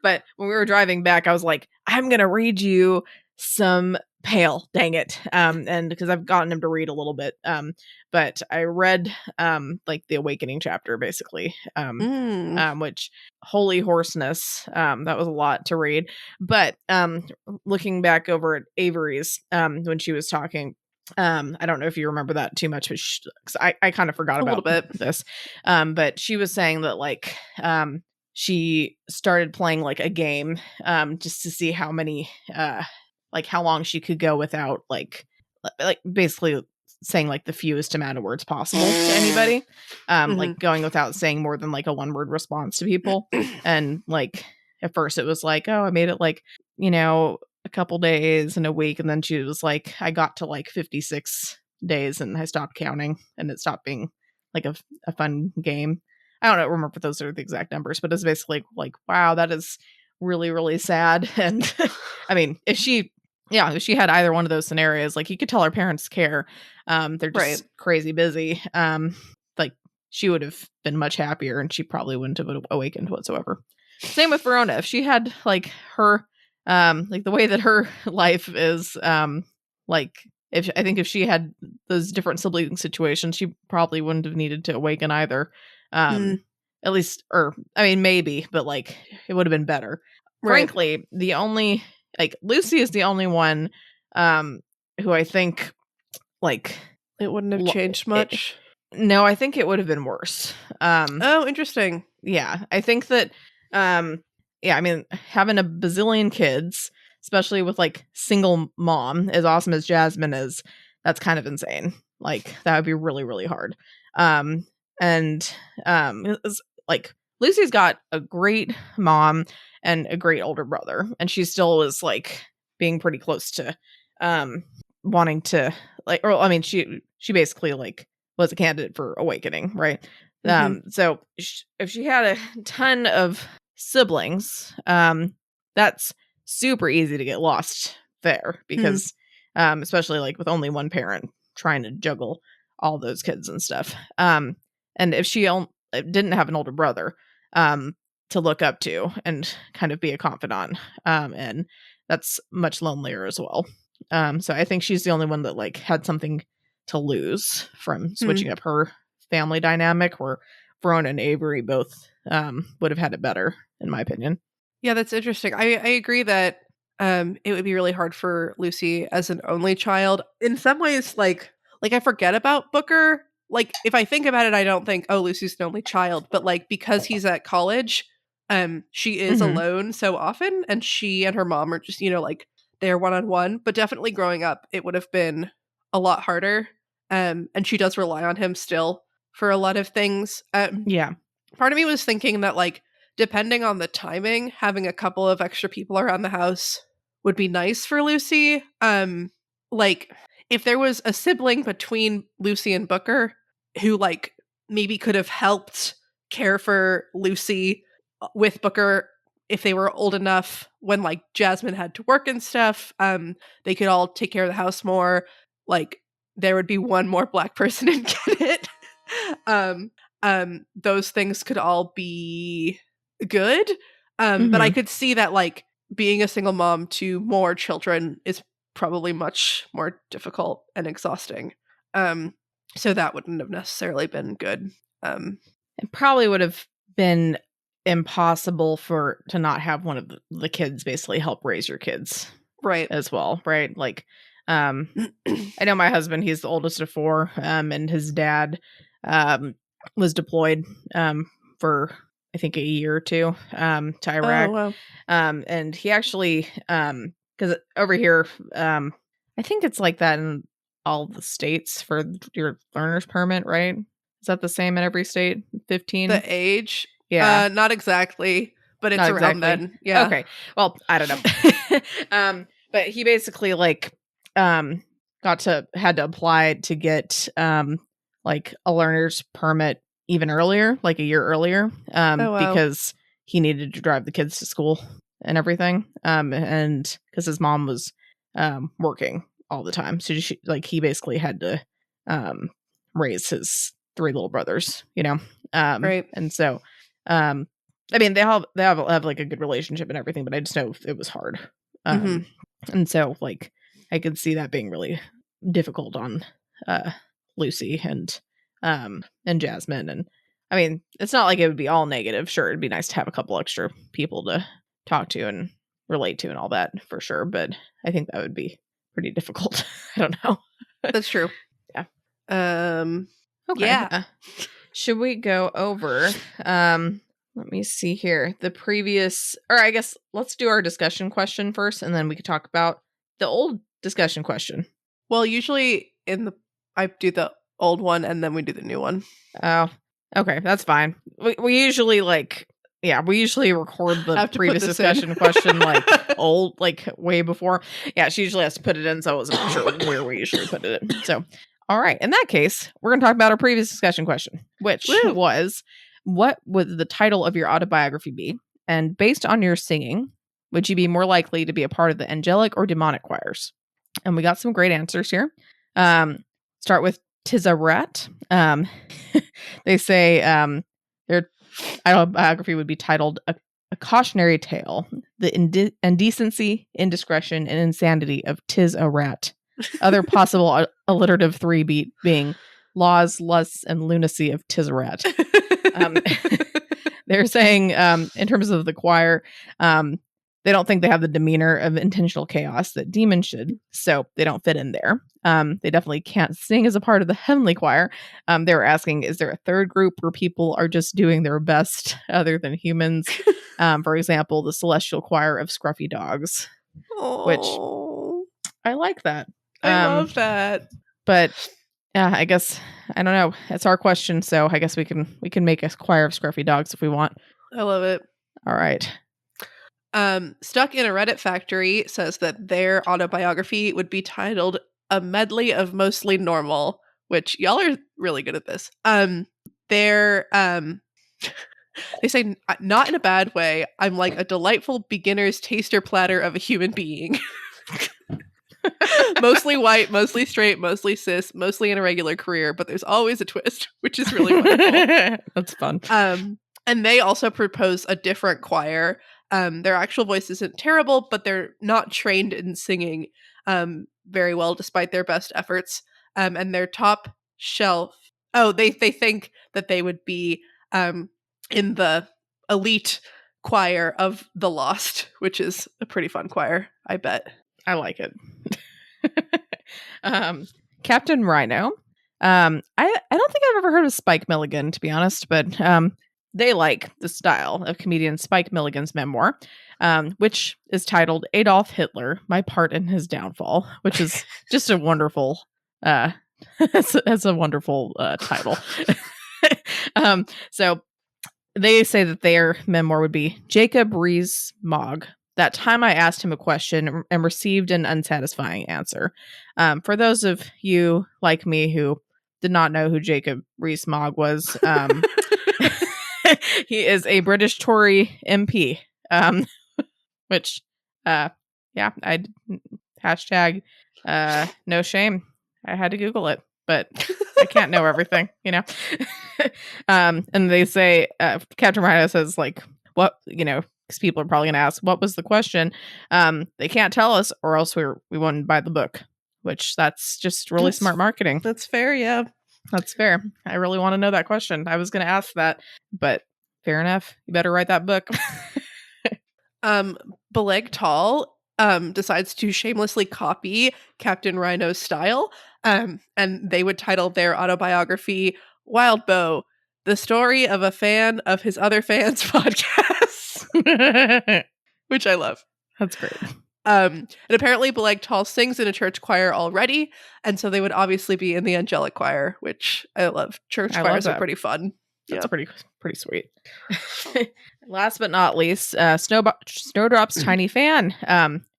A: But when we were driving back, I was like, I'm gonna read you some Pale, dang it. And because I've gotten him to read a little bit. But I read like the Awakening chapter basically. Which holy horseness. That was a lot to read. But looking back over at Avery's when she was talking, I don't know if you remember that too much, because I kind of forgot
B: a
A: about
B: little bit.
A: this. But she was saying that like she started playing like a game just to see how many like how long she could go without like basically saying like the fewest amount of words possible to anybody. Like going without saying more than like a one word response to people. And like at first it was like, oh, I made it like, a couple days and a week, and then she was like, I got to like 56 days and I stopped counting and it stopped being like a fun game. I don't remember if those are the exact numbers, but it's basically like, wow, that is really, really sad. And I mean, if she had either one of those scenarios, like you could tell her parents care. They're just crazy busy. Like she would have been much happier and she probably wouldn't have awakened whatsoever. Same with Verona. If she had like her, like the way that her life is, like if she had those different sibling situations, she probably wouldn't have needed to awaken either. At least, or I mean, maybe, but like it would have been better. Frankly, the only like Lucy is the only one who I think like
B: it wouldn't have changed much.
A: No, I think it would have been worse.
B: Oh, interesting.
A: Yeah, I think that I mean, having a bazillion kids, especially with like single mom, as awesome as Jasmine is, that's kind of insane. Like that would be really, really hard. It's like Lucy's got a great mom and a great older brother, and she still was like being pretty close to wanting to like, or I mean, she basically like was a candidate for awakening, right? So if she had a ton of siblings, that's super easy to get lost there because especially like with only one parent trying to juggle all those kids and stuff. And if she didn't have an older brother to look up to and kind of be a confidant, and that's much lonelier as well. So I think she's the only one that like had something to lose from switching up her family dynamic, where Verona and Avery both would have had it better, in my opinion.
B: Yeah, that's interesting. I agree that it would be really hard for Lucy as an only child. In some ways, like I forget about Booker. Like if I think about it, I don't think, oh, Lucy's an only child. But like because he's at college, she is alone so often, and she and her mom are just, like they're one-on-one. But definitely growing up, it would have been a lot harder. And she does rely on him still for a lot of things.
A: Yeah.
B: Part of me was thinking that like depending on the timing, having a couple of extra people around the house would be nice for Lucy. Like if there was a sibling between Lucy and Booker who like maybe could have helped care for Lucy with Booker if they were old enough when like Jasmine had to work and stuff, they could all take care of the house more. Like there would be one more Black person in Get It. Those things could all be good. But I could see that like being a single mom to more children is probably much more difficult and exhausting. So that wouldn't have necessarily been good.
A: It probably would have been impossible to not have one of the kids basically help raise your kids,
B: right?
A: As well, right? Like, I know my husband; he's the oldest of 4, and his dad was deployed for I think a year or 2 to Iraq.
B: Oh, wow.
A: And he actually because over here, I think it's like that in all the states for your learner's permit, right? Is that the same in every state? 15?
B: The age?
A: Yeah.
B: Not exactly, but it's
A: Not
B: around
A: exactly.
B: then. Yeah.
A: Okay. Well, I don't know. But he basically like had to apply to get like a learner's permit even earlier, like a year earlier,
B: wow.
A: because he needed to drive the kids to school and everything. And because his mom was working all the time, so he basically had to raise his 3 little brothers, you know.
B: Right.
A: And so I mean, they have like a good relationship and everything, but I just know it was hard. And so like I could see that being really difficult on Lucy and Jasmine. And I mean, it's not like it would be all negative. Sure, it'd be nice to have a couple extra people to talk to and relate to and all that for sure, but I think that would be pretty difficult. I don't know.
B: That's true.
A: Yeah.
B: Okay. Yeah.
A: Should we go over let me see here. The previous, or I guess let's do our discussion question first, and then we could talk about the old discussion question.
B: Well, usually I do the old one and then we do the new one.
A: Oh, okay, that's fine. We usually we usually record the previous discussion question like old, like way before. Yeah, she usually has to put it in, so I wasn't sure where we usually put it in. So, all right, in that case, we're going to talk about our previous discussion question, which was, what would the title of your autobiography be? And based on your singing, would you be more likely to be a part of the angelic or demonic choirs? And we got some great answers here. Start with Tizaret. They say their autobiography would be titled a Cautionary Tale, the Indecency, Indiscretion, and Insanity of Tiz-a-Rat. Other possible alliterative 3-beat being Laws, Lusts, and Lunacy of Tizaret. They're saying, in terms of the choir, they don't think they have the demeanor of intentional chaos that demons should, so they don't fit in there. They definitely can't sing as a part of the heavenly choir. They were asking, is there a third group where people are just doing their best other than humans? For example, the celestial choir of scruffy dogs.
B: Aww.
A: Which I like that.
B: I love that.
A: But yeah, I guess, I don't know. It's our question, so I guess we can make a choir of scruffy dogs if we want.
B: I love it.
A: All right.
B: Stuck in a Reddit Factory says that their autobiography would be titled A Medley of Mostly Normal, which y'all are really good at this. They say, not in a bad way, I'm like a delightful beginner's taster platter of a human being. Mostly white, mostly straight, mostly cis, mostly in a regular career, but there's always a twist, which is really wonderful.
A: That's fun.
B: And they also propose a different choir. Their actual voice isn't terrible, but they're not trained in singing very well, despite their best efforts. And their top shelf, they think that they would be in the elite choir of The Lost, which is a pretty fun choir, I bet.
A: I like it. Captain Rhino. I don't think I've ever heard of Spike Milligan, to be honest, but they like the style of comedian Spike Milligan's memoir, which is titled Adolf Hitler, My Part in His Downfall, which is just a wonderful it's a wonderful title. So they say that their memoir would be Jacob Rees-Mogg. That time I asked him a question and received an unsatisfying answer. For those of you like me who did not know who Jacob Rees-Mogg was, he is a British Tory MP. Which, yeah, I hashtag no shame. I had to Google it, but I can't know everything, and they say, Captain Rhino says, like, what, because people are probably going to ask, what was the question? They can't tell us, or else we wouldn't buy the book, which that's just really smart marketing.
B: That's fair, yeah.
A: That's fair. I really want to know that question. I was going to ask that, but fair enough. You better write that book.
B: Beleg Tall decides to shamelessly copy Captain Rhino's style, and they would title their autobiography Wild Bow, the story of a fan of his other fans' podcasts, which I love.
A: That's great.
B: And apparently Beleg Tall sings in a church choir already, and so they would obviously be in the angelic choir, which I love. Church choirs are pretty fun.
A: That's pretty sweet. Last but not least, Snowdrop's tiny fan.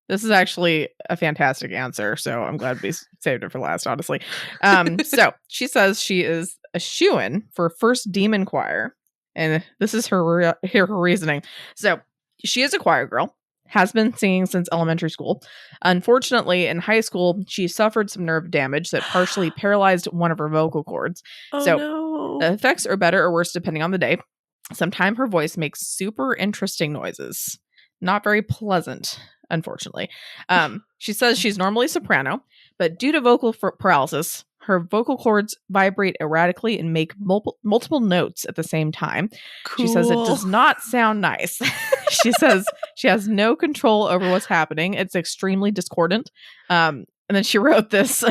A: This is actually a fantastic answer, so I'm glad we saved it for last, honestly. So she says she is a shoo-in for first demon choir, and this is her reasoning. So she is a choir girl, has been singing since elementary school. Unfortunately, in high school, she suffered some nerve damage that partially paralyzed one of her vocal cords.
B: No.
A: The effects are better or worse depending on the day. Sometimes her voice makes super interesting noises. Not very pleasant, unfortunately. She says she's normally soprano, but due to vocal paralysis, her vocal cords vibrate erratically and make multiple notes at the same time.
B: Cool.
A: She says it does not sound nice. She says she has no control over what's happening. It's extremely discordant. And then she wrote this.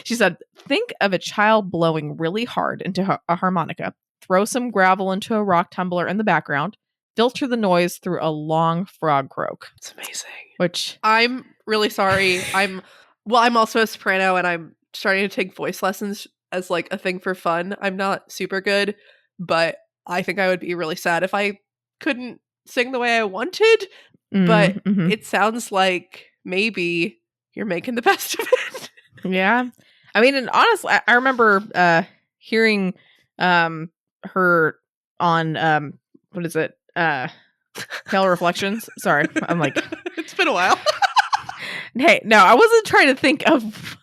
A: She said, think of a child blowing really hard into a harmonica. Throw some gravel into a rock tumbler in the background. Filter the noise through a long frog croak.
B: It's amazing.
A: Which
B: I'm really sorry. I'm also a soprano, and I'm starting to take voice lessons as like a thing for fun. I'm not super good, but I think I would be really sad if I couldn't sing the way I wanted. But it sounds like maybe you're making the best of it.
A: Yeah. I mean, and honestly, I remember hearing her on what is it? Pale Reflections. Sorry, I'm like,
B: it's been a while.
A: Hey, no, I wasn't trying to think of.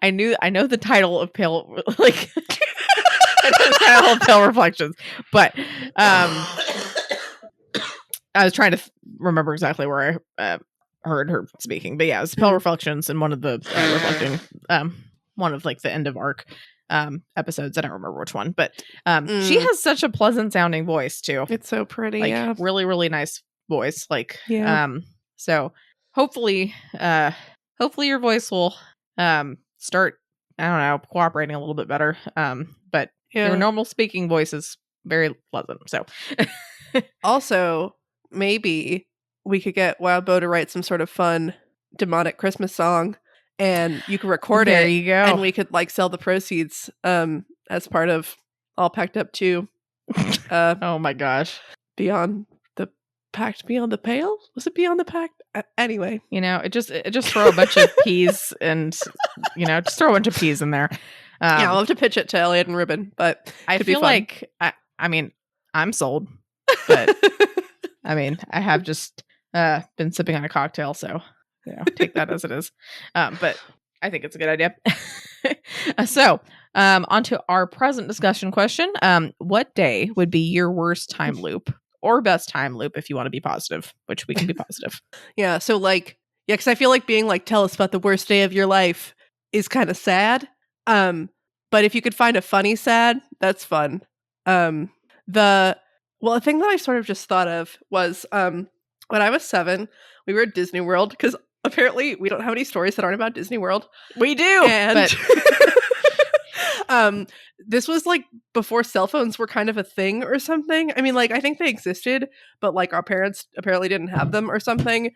A: I know the title of Pale, like I know the title of Pale Reflections, but I was trying to remember exactly where I heard her speaking. But yeah, it was Pale Reflections, and one of the reflecting, one of like the end of arc episodes. I don't remember which one, but she has such a pleasant sounding voice too.
B: It's so pretty.
A: Like,
B: yeah,
A: really, really nice voice. Like,
B: yeah.
A: So hopefully your voice will start, I don't know, cooperating a little bit better. But your normal speaking voice is very pleasant. So
B: also, maybe we could get Wild Bo to write some sort of fun demonic Christmas song, and you could record it.
A: There you go.
B: And we could like sell the proceeds as part of All Packed Up 2.
A: Oh my gosh.
B: Beyond the Pact, Beyond the Pale? Was it Beyond the Pact? Anyway.
A: It just throw a bunch of peas and, just throw a bunch of peas in there.
B: Yeah, I'll have to pitch it to Elliot and Ruben, but
A: I feel like, I mean, I'm sold, but I mean, I have just been sipping on a cocktail, so take that as it is. But I think it's a good idea. So, on to our present discussion question. What day would be your worst time loop or best time loop if you want to be positive, which we can be positive?
B: Yeah, so because I feel like being like, tell us about the worst day of your life is kind of sad. But if you could find a funny sad, that's fun. The thing that I sort of just thought of was when I was 7, we were at Disney World, because apparently we don't have any stories that aren't about Disney World.
A: We do.
B: And this was like before cell phones were kind of a thing or something. I mean, like, I think they existed, but like our parents apparently didn't have them or something,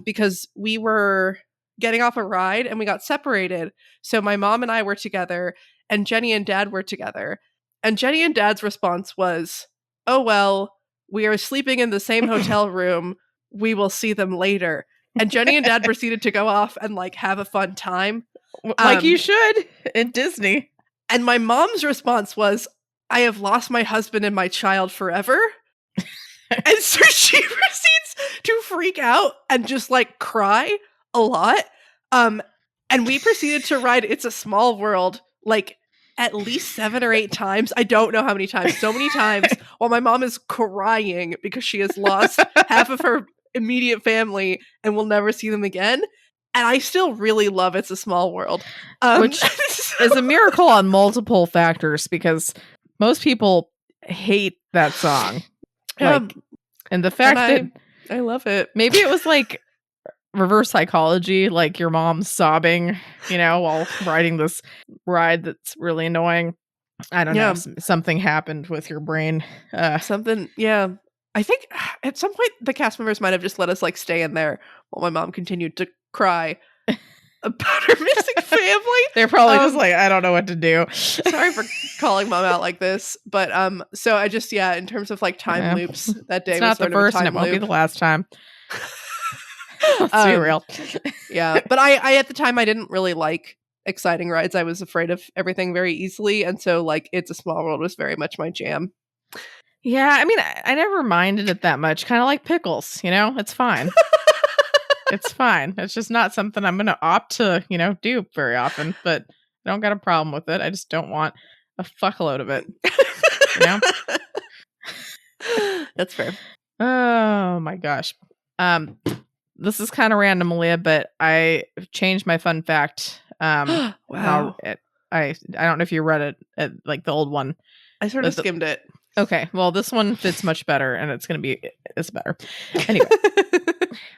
B: because we were getting off a ride and we got separated. So my mom and I were together and Jenny and Dad were together. And Jenny and Dad's response was, oh, well, we are sleeping in the same hotel room. We will see them later. And Jenny and Dad proceeded to go off and like have a fun time.
A: Like you should in Disney.
B: And my mom's response was, I have lost my husband and my child forever. And so she proceeds to freak out and just like cry a lot. And we proceeded to ride It's a Small World like at least 7 or 8 times. I don't know how many times. So many times while my mom is crying because she has lost half of her immediate family and will never see them again. And I still really love It's a Small World.
A: Which is a miracle on multiple factors, because most people hate that song. Like, and the fact that
B: I love it.
A: Maybe it was like reverse psychology, like your mom's sobbing, while riding this ride that's really annoying. I don't know. Something happened with your brain.
B: Something, yeah. I think at some point the cast members might have just let us like stay in there while my mom continued to cry about her missing family.
A: They're probably just like, I don't know what to do.
B: Sorry for calling mom out like this, but so I just in terms of like time loops, that day
A: it's
B: was
A: not the first and it won't be the last time. Let's be real.
B: Yeah, but I at the time I didn't really like exciting rides. I was afraid of everything very easily, and so like It's a Small World was very much my jam.
A: Yeah, I mean, I never minded it that much. Kind of like pickles, it's fine. It's fine. It's just not something I'm going to opt to, do very often. But I don't got a problem with it. I just don't want a fuckload of it.
B: That's fair.
A: Oh my gosh. This is kind of random, Malia, but I changed my fun fact.
B: Wow.
A: I don't know if you read it, like the old one.
B: I sort of skimmed it.
A: Okay, well, this one fits much better, and it's better. Anyway,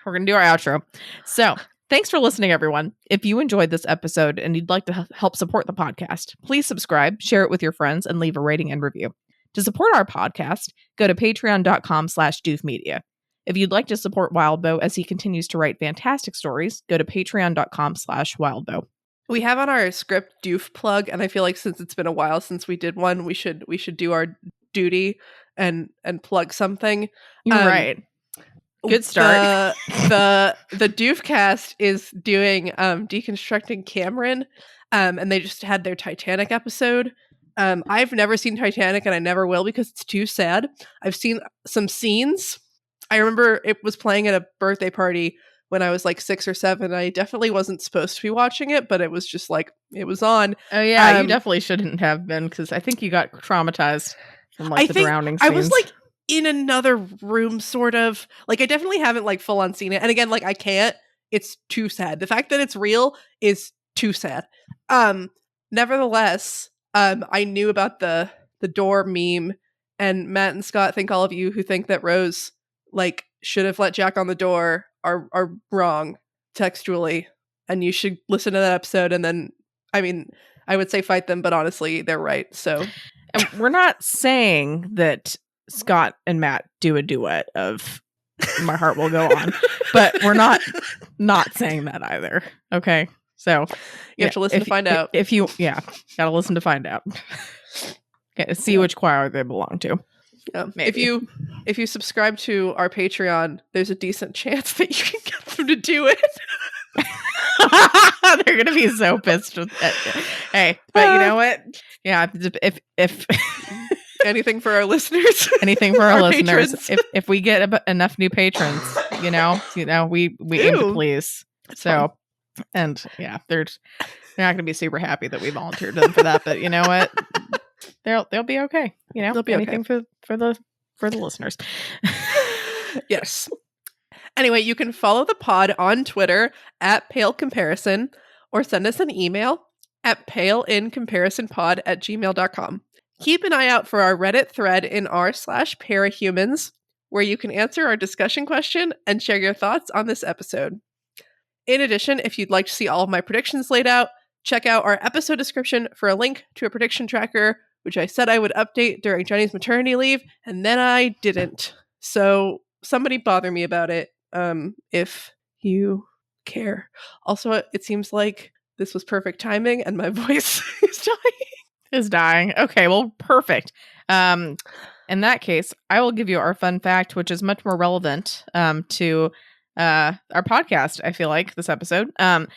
A: we're going to do our outro. So, thanks for listening, everyone. If you enjoyed this episode and you'd like to help support the podcast, please subscribe, share it with your friends, and leave a rating and review. To support our podcast, go to patreon.com/doofmedia. If you'd like to support Wildbow as he continues to write fantastic stories, go to patreon.com/wildbow.
B: We have on our script doof plug, and I feel like since it's been a while since we did one, we should do our duty and plug something.
A: Right. Good start.
B: The Doofcast is doing Deconstructing Cameron, and they just had their Titanic episode. I've never seen Titanic, and I never will because it's too sad. I've seen some scenes. I remember it was playing at a birthday party when I was like 6 or 7. I definitely wasn't supposed to be watching it, but it was just like, it was on.
A: Oh yeah, you definitely shouldn't have been, because I think you got traumatized from like the drowning scenes.
B: I was like in another room, sort of. Like I definitely haven't like full on seen it. And again, like I can't. It's too sad. The fact that it's real is too sad. Nevertheless, I knew about the door meme, and Matt and Scott think all of you who think that Rose like should have let Jack on the door are wrong textually, and you should listen to that episode. And then, I mean, I would say fight them, but honestly, they're right. So,
A: and we're not saying that Scott and Matt do a duet of "My Heart Will Go On," but we're not saying that either. Okay, so
B: you have to listen to find out.
A: If you, gotta listen to find out. See which choir they belong to.
B: Yeah. If you subscribe to our Patreon, there's a decent chance that you can get them to do it.
A: They're gonna be so pissed with it. Hey, but you know what? Yeah, if
B: anything for our listeners,
A: anything for our listeners. If we get enough new patrons, we aim to please. So, and yeah, they're not gonna be super happy that we volunteered them for that. But you know what? They'll be okay. They'll be anything okay for the listeners.
B: Yes. Anyway, you can follow the pod on Twitter at Pale Comparison, or send us an email at paleincomparisonpod@gmail.com. Keep an eye out for our Reddit thread in r/parahumans, where you can answer our discussion question and share your thoughts on this episode. In addition, if you'd like to see all of my predictions laid out, check out our episode description for a link to a prediction tracker, which I said I would update during Jenny's maternity leave, and then I didn't. So somebody bother me about it, if you care. Also, it seems like this was perfect timing, and my voice
A: is dying. Okay, well, perfect. In that case, I will give you our fun fact, which is much more relevant to our podcast, I feel like, this episode. In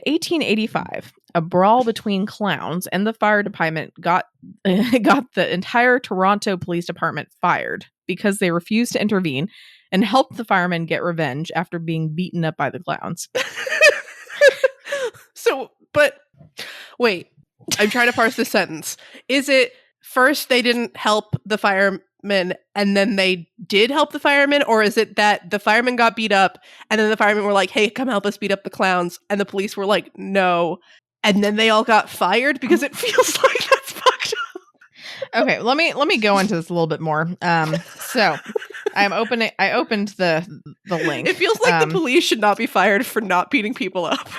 A: 1885, a brawl between clowns and the fire department got the entire Toronto Police Department fired because they refused to intervene and helped the firemen get revenge after being beaten up by the clowns.
B: So, but wait, I'm trying to parse this sentence. Is it first they didn't help the firemen and then they did help the firemen? Or is it that the firemen got beat up and then the firemen were like, hey, come help us beat up the clowns? And the police were like, no. And then they all got fired? Because it feels like that's fucked up.
A: Okay, let me go into this a little bit more. So I opened the link.
B: It feels like the police should not be fired for not beating people up.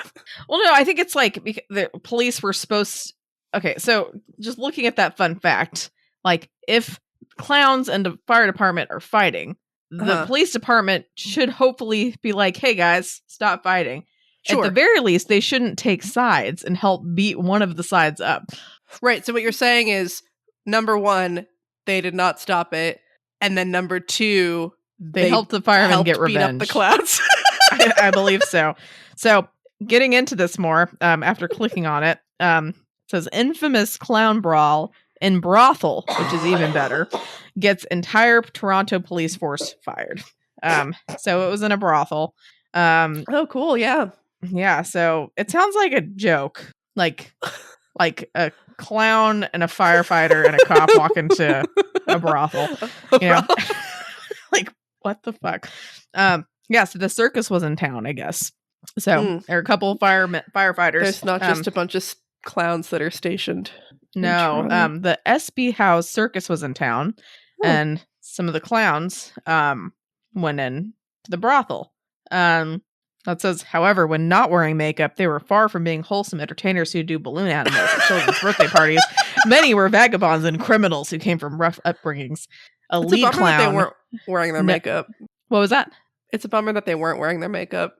A: Well, no, I think it's like the police were supposed. Okay, so just looking at that fun fact, like if clowns and the fire department are fighting, the police department should hopefully be like, "Hey guys, stop fighting." Sure. At the very least, they shouldn't take sides and help beat one of the sides up.
B: Right. So what you're saying is, number one, they did not stop it, and then number two,
A: they helped the firemen get revenge.
B: Beat up the clowns.
A: I believe so. So getting into this more, after clicking on it, it says infamous clown brawl in brothel, which is even better, gets entire Toronto police force fired. So it was in a brothel.
B: Oh, cool. Yeah.
A: Yeah. So it sounds like a joke, like a clown and a firefighter and a cop walk into a brothel. You know, like what the fuck? Yeah. So the circus was in town, I guess. So there are a couple of firefighters.
B: There's not just a bunch of clowns that are stationed.
A: No, the SB House Circus was in town, and some of the clowns went in to the brothel. That says, however, when not wearing makeup, they were far from being wholesome entertainers who do balloon animals at children's birthday parties. Many were vagabonds and criminals who came from rough upbringings. A lead clown.
B: They weren't wearing their makeup.
A: What was that?
B: It's a bummer that they weren't wearing their makeup.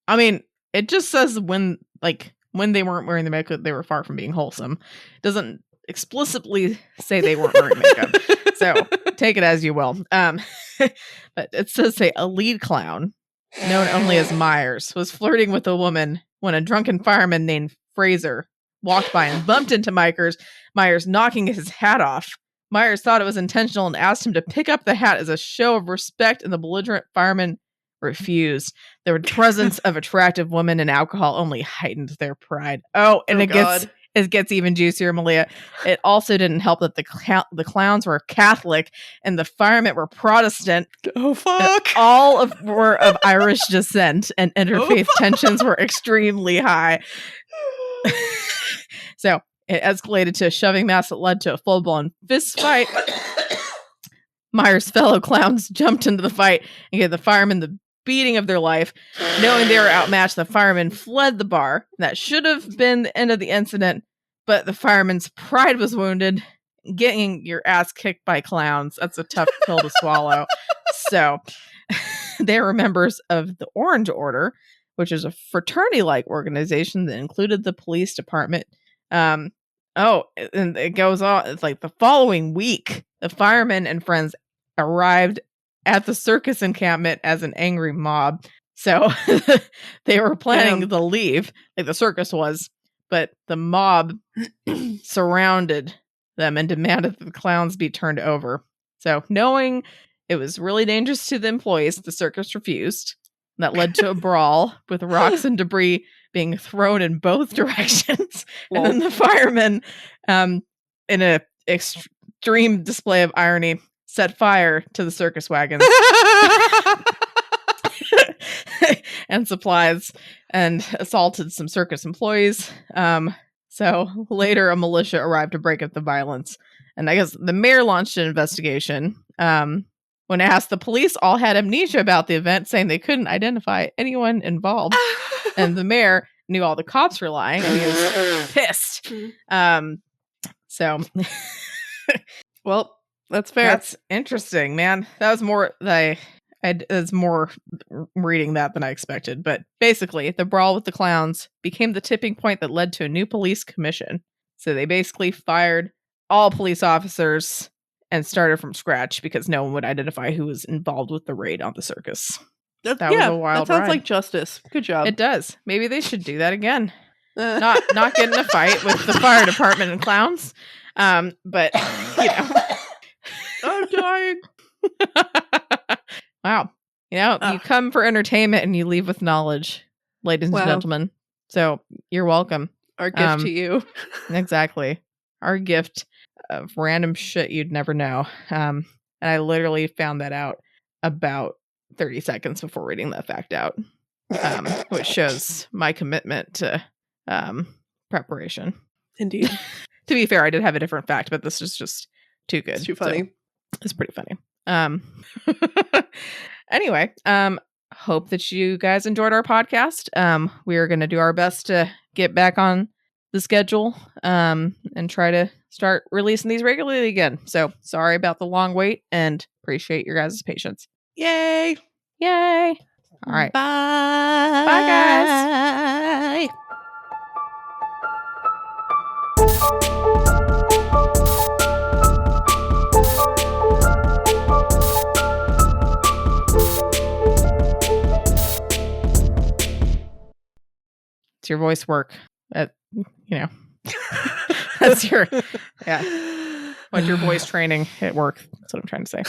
A: I mean, it just says when they weren't wearing the makeup, they were far from being wholesome. It doesn't explicitly say they weren't wearing makeup. So take it as you will. But it says a lead clown, known only as Myers, was flirting with a woman when a drunken fireman named Fraser walked by and bumped into Myers, knocking his hat off. Myers thought it was intentional and asked him to pick up the hat as a show of respect, and the belligerent fireman refused. The presence of attractive women and alcohol only heightened their pride. It gets even juicier, Malia. It also didn't help that the clowns were Catholic and the firemen were Protestant.
B: Oh fuck!
A: Were of Irish descent, and interfaith tensions were extremely high. So it escalated to a shoving match that led to a full-blown fist fight. Myers' fellow clowns jumped into the fight and gave the firemen the beating of their life. Knowing they were outmatched, the firemen fled the bar. That should have been the end of the incident, but the firemen's pride was wounded. Getting your ass kicked by clowns, that's a tough pill to swallow. So they were members of the Orange Order, which is a fraternity-like organization that included the police department. And it goes on. It's like the following week, the firemen and friends arrived at the circus encampment as an angry mob. So they were planning to leave, like the circus was, but the mob surrounded them and demanded that the clowns be turned over. So knowing it was really dangerous to the employees, the circus refused. That led to a brawl with rocks and debris being thrown in both directions. And then the firemen, in an extreme display of irony, set fire to the circus wagons and supplies and assaulted some circus employees. So later a militia arrived to break up the violence. And I guess the mayor launched an investigation. When asked, the police all had amnesia about the event, saying they couldn't identify anyone involved. And the mayor knew all the cops were lying, and he was pissed. So,
B: well, that's fair.
A: That's interesting, man. That was more more reading that than I expected. But basically, the brawl with the clowns became the tipping point that led to a new police commission. So they basically fired all police officers and started from scratch because no one would identify who was involved with the raid on the circus. That was a wild
B: That sounds
A: ride.
B: like justice. Good job.
A: It does. Maybe they should do that again. Not get in a fight with the fire department and clowns. But you know,
B: I'm dying.
A: Wow. You come for entertainment and you leave with knowledge, ladies and gentlemen. So you're welcome.
B: Our gift to you.
A: Exactly. Our gift of random shit you'd never know. And I literally found that out about 30 seconds before reading that fact out, which shows my commitment to preparation.
B: Indeed.
A: To be fair, I did have a different fact, but this is just too good.
B: It's too funny.
A: So it's pretty funny. Anyway, hope that you guys enjoyed our podcast. We are going to do our best to get back on the schedule and try to start releasing these regularly again. So sorry about the long wait and appreciate your guys' patience.
B: Yay!
A: Yay! All right.
B: Bye.
A: Bye, guys. Does your voice work at, that's your, yeah. What's your voice training at work? That's what I'm trying to say.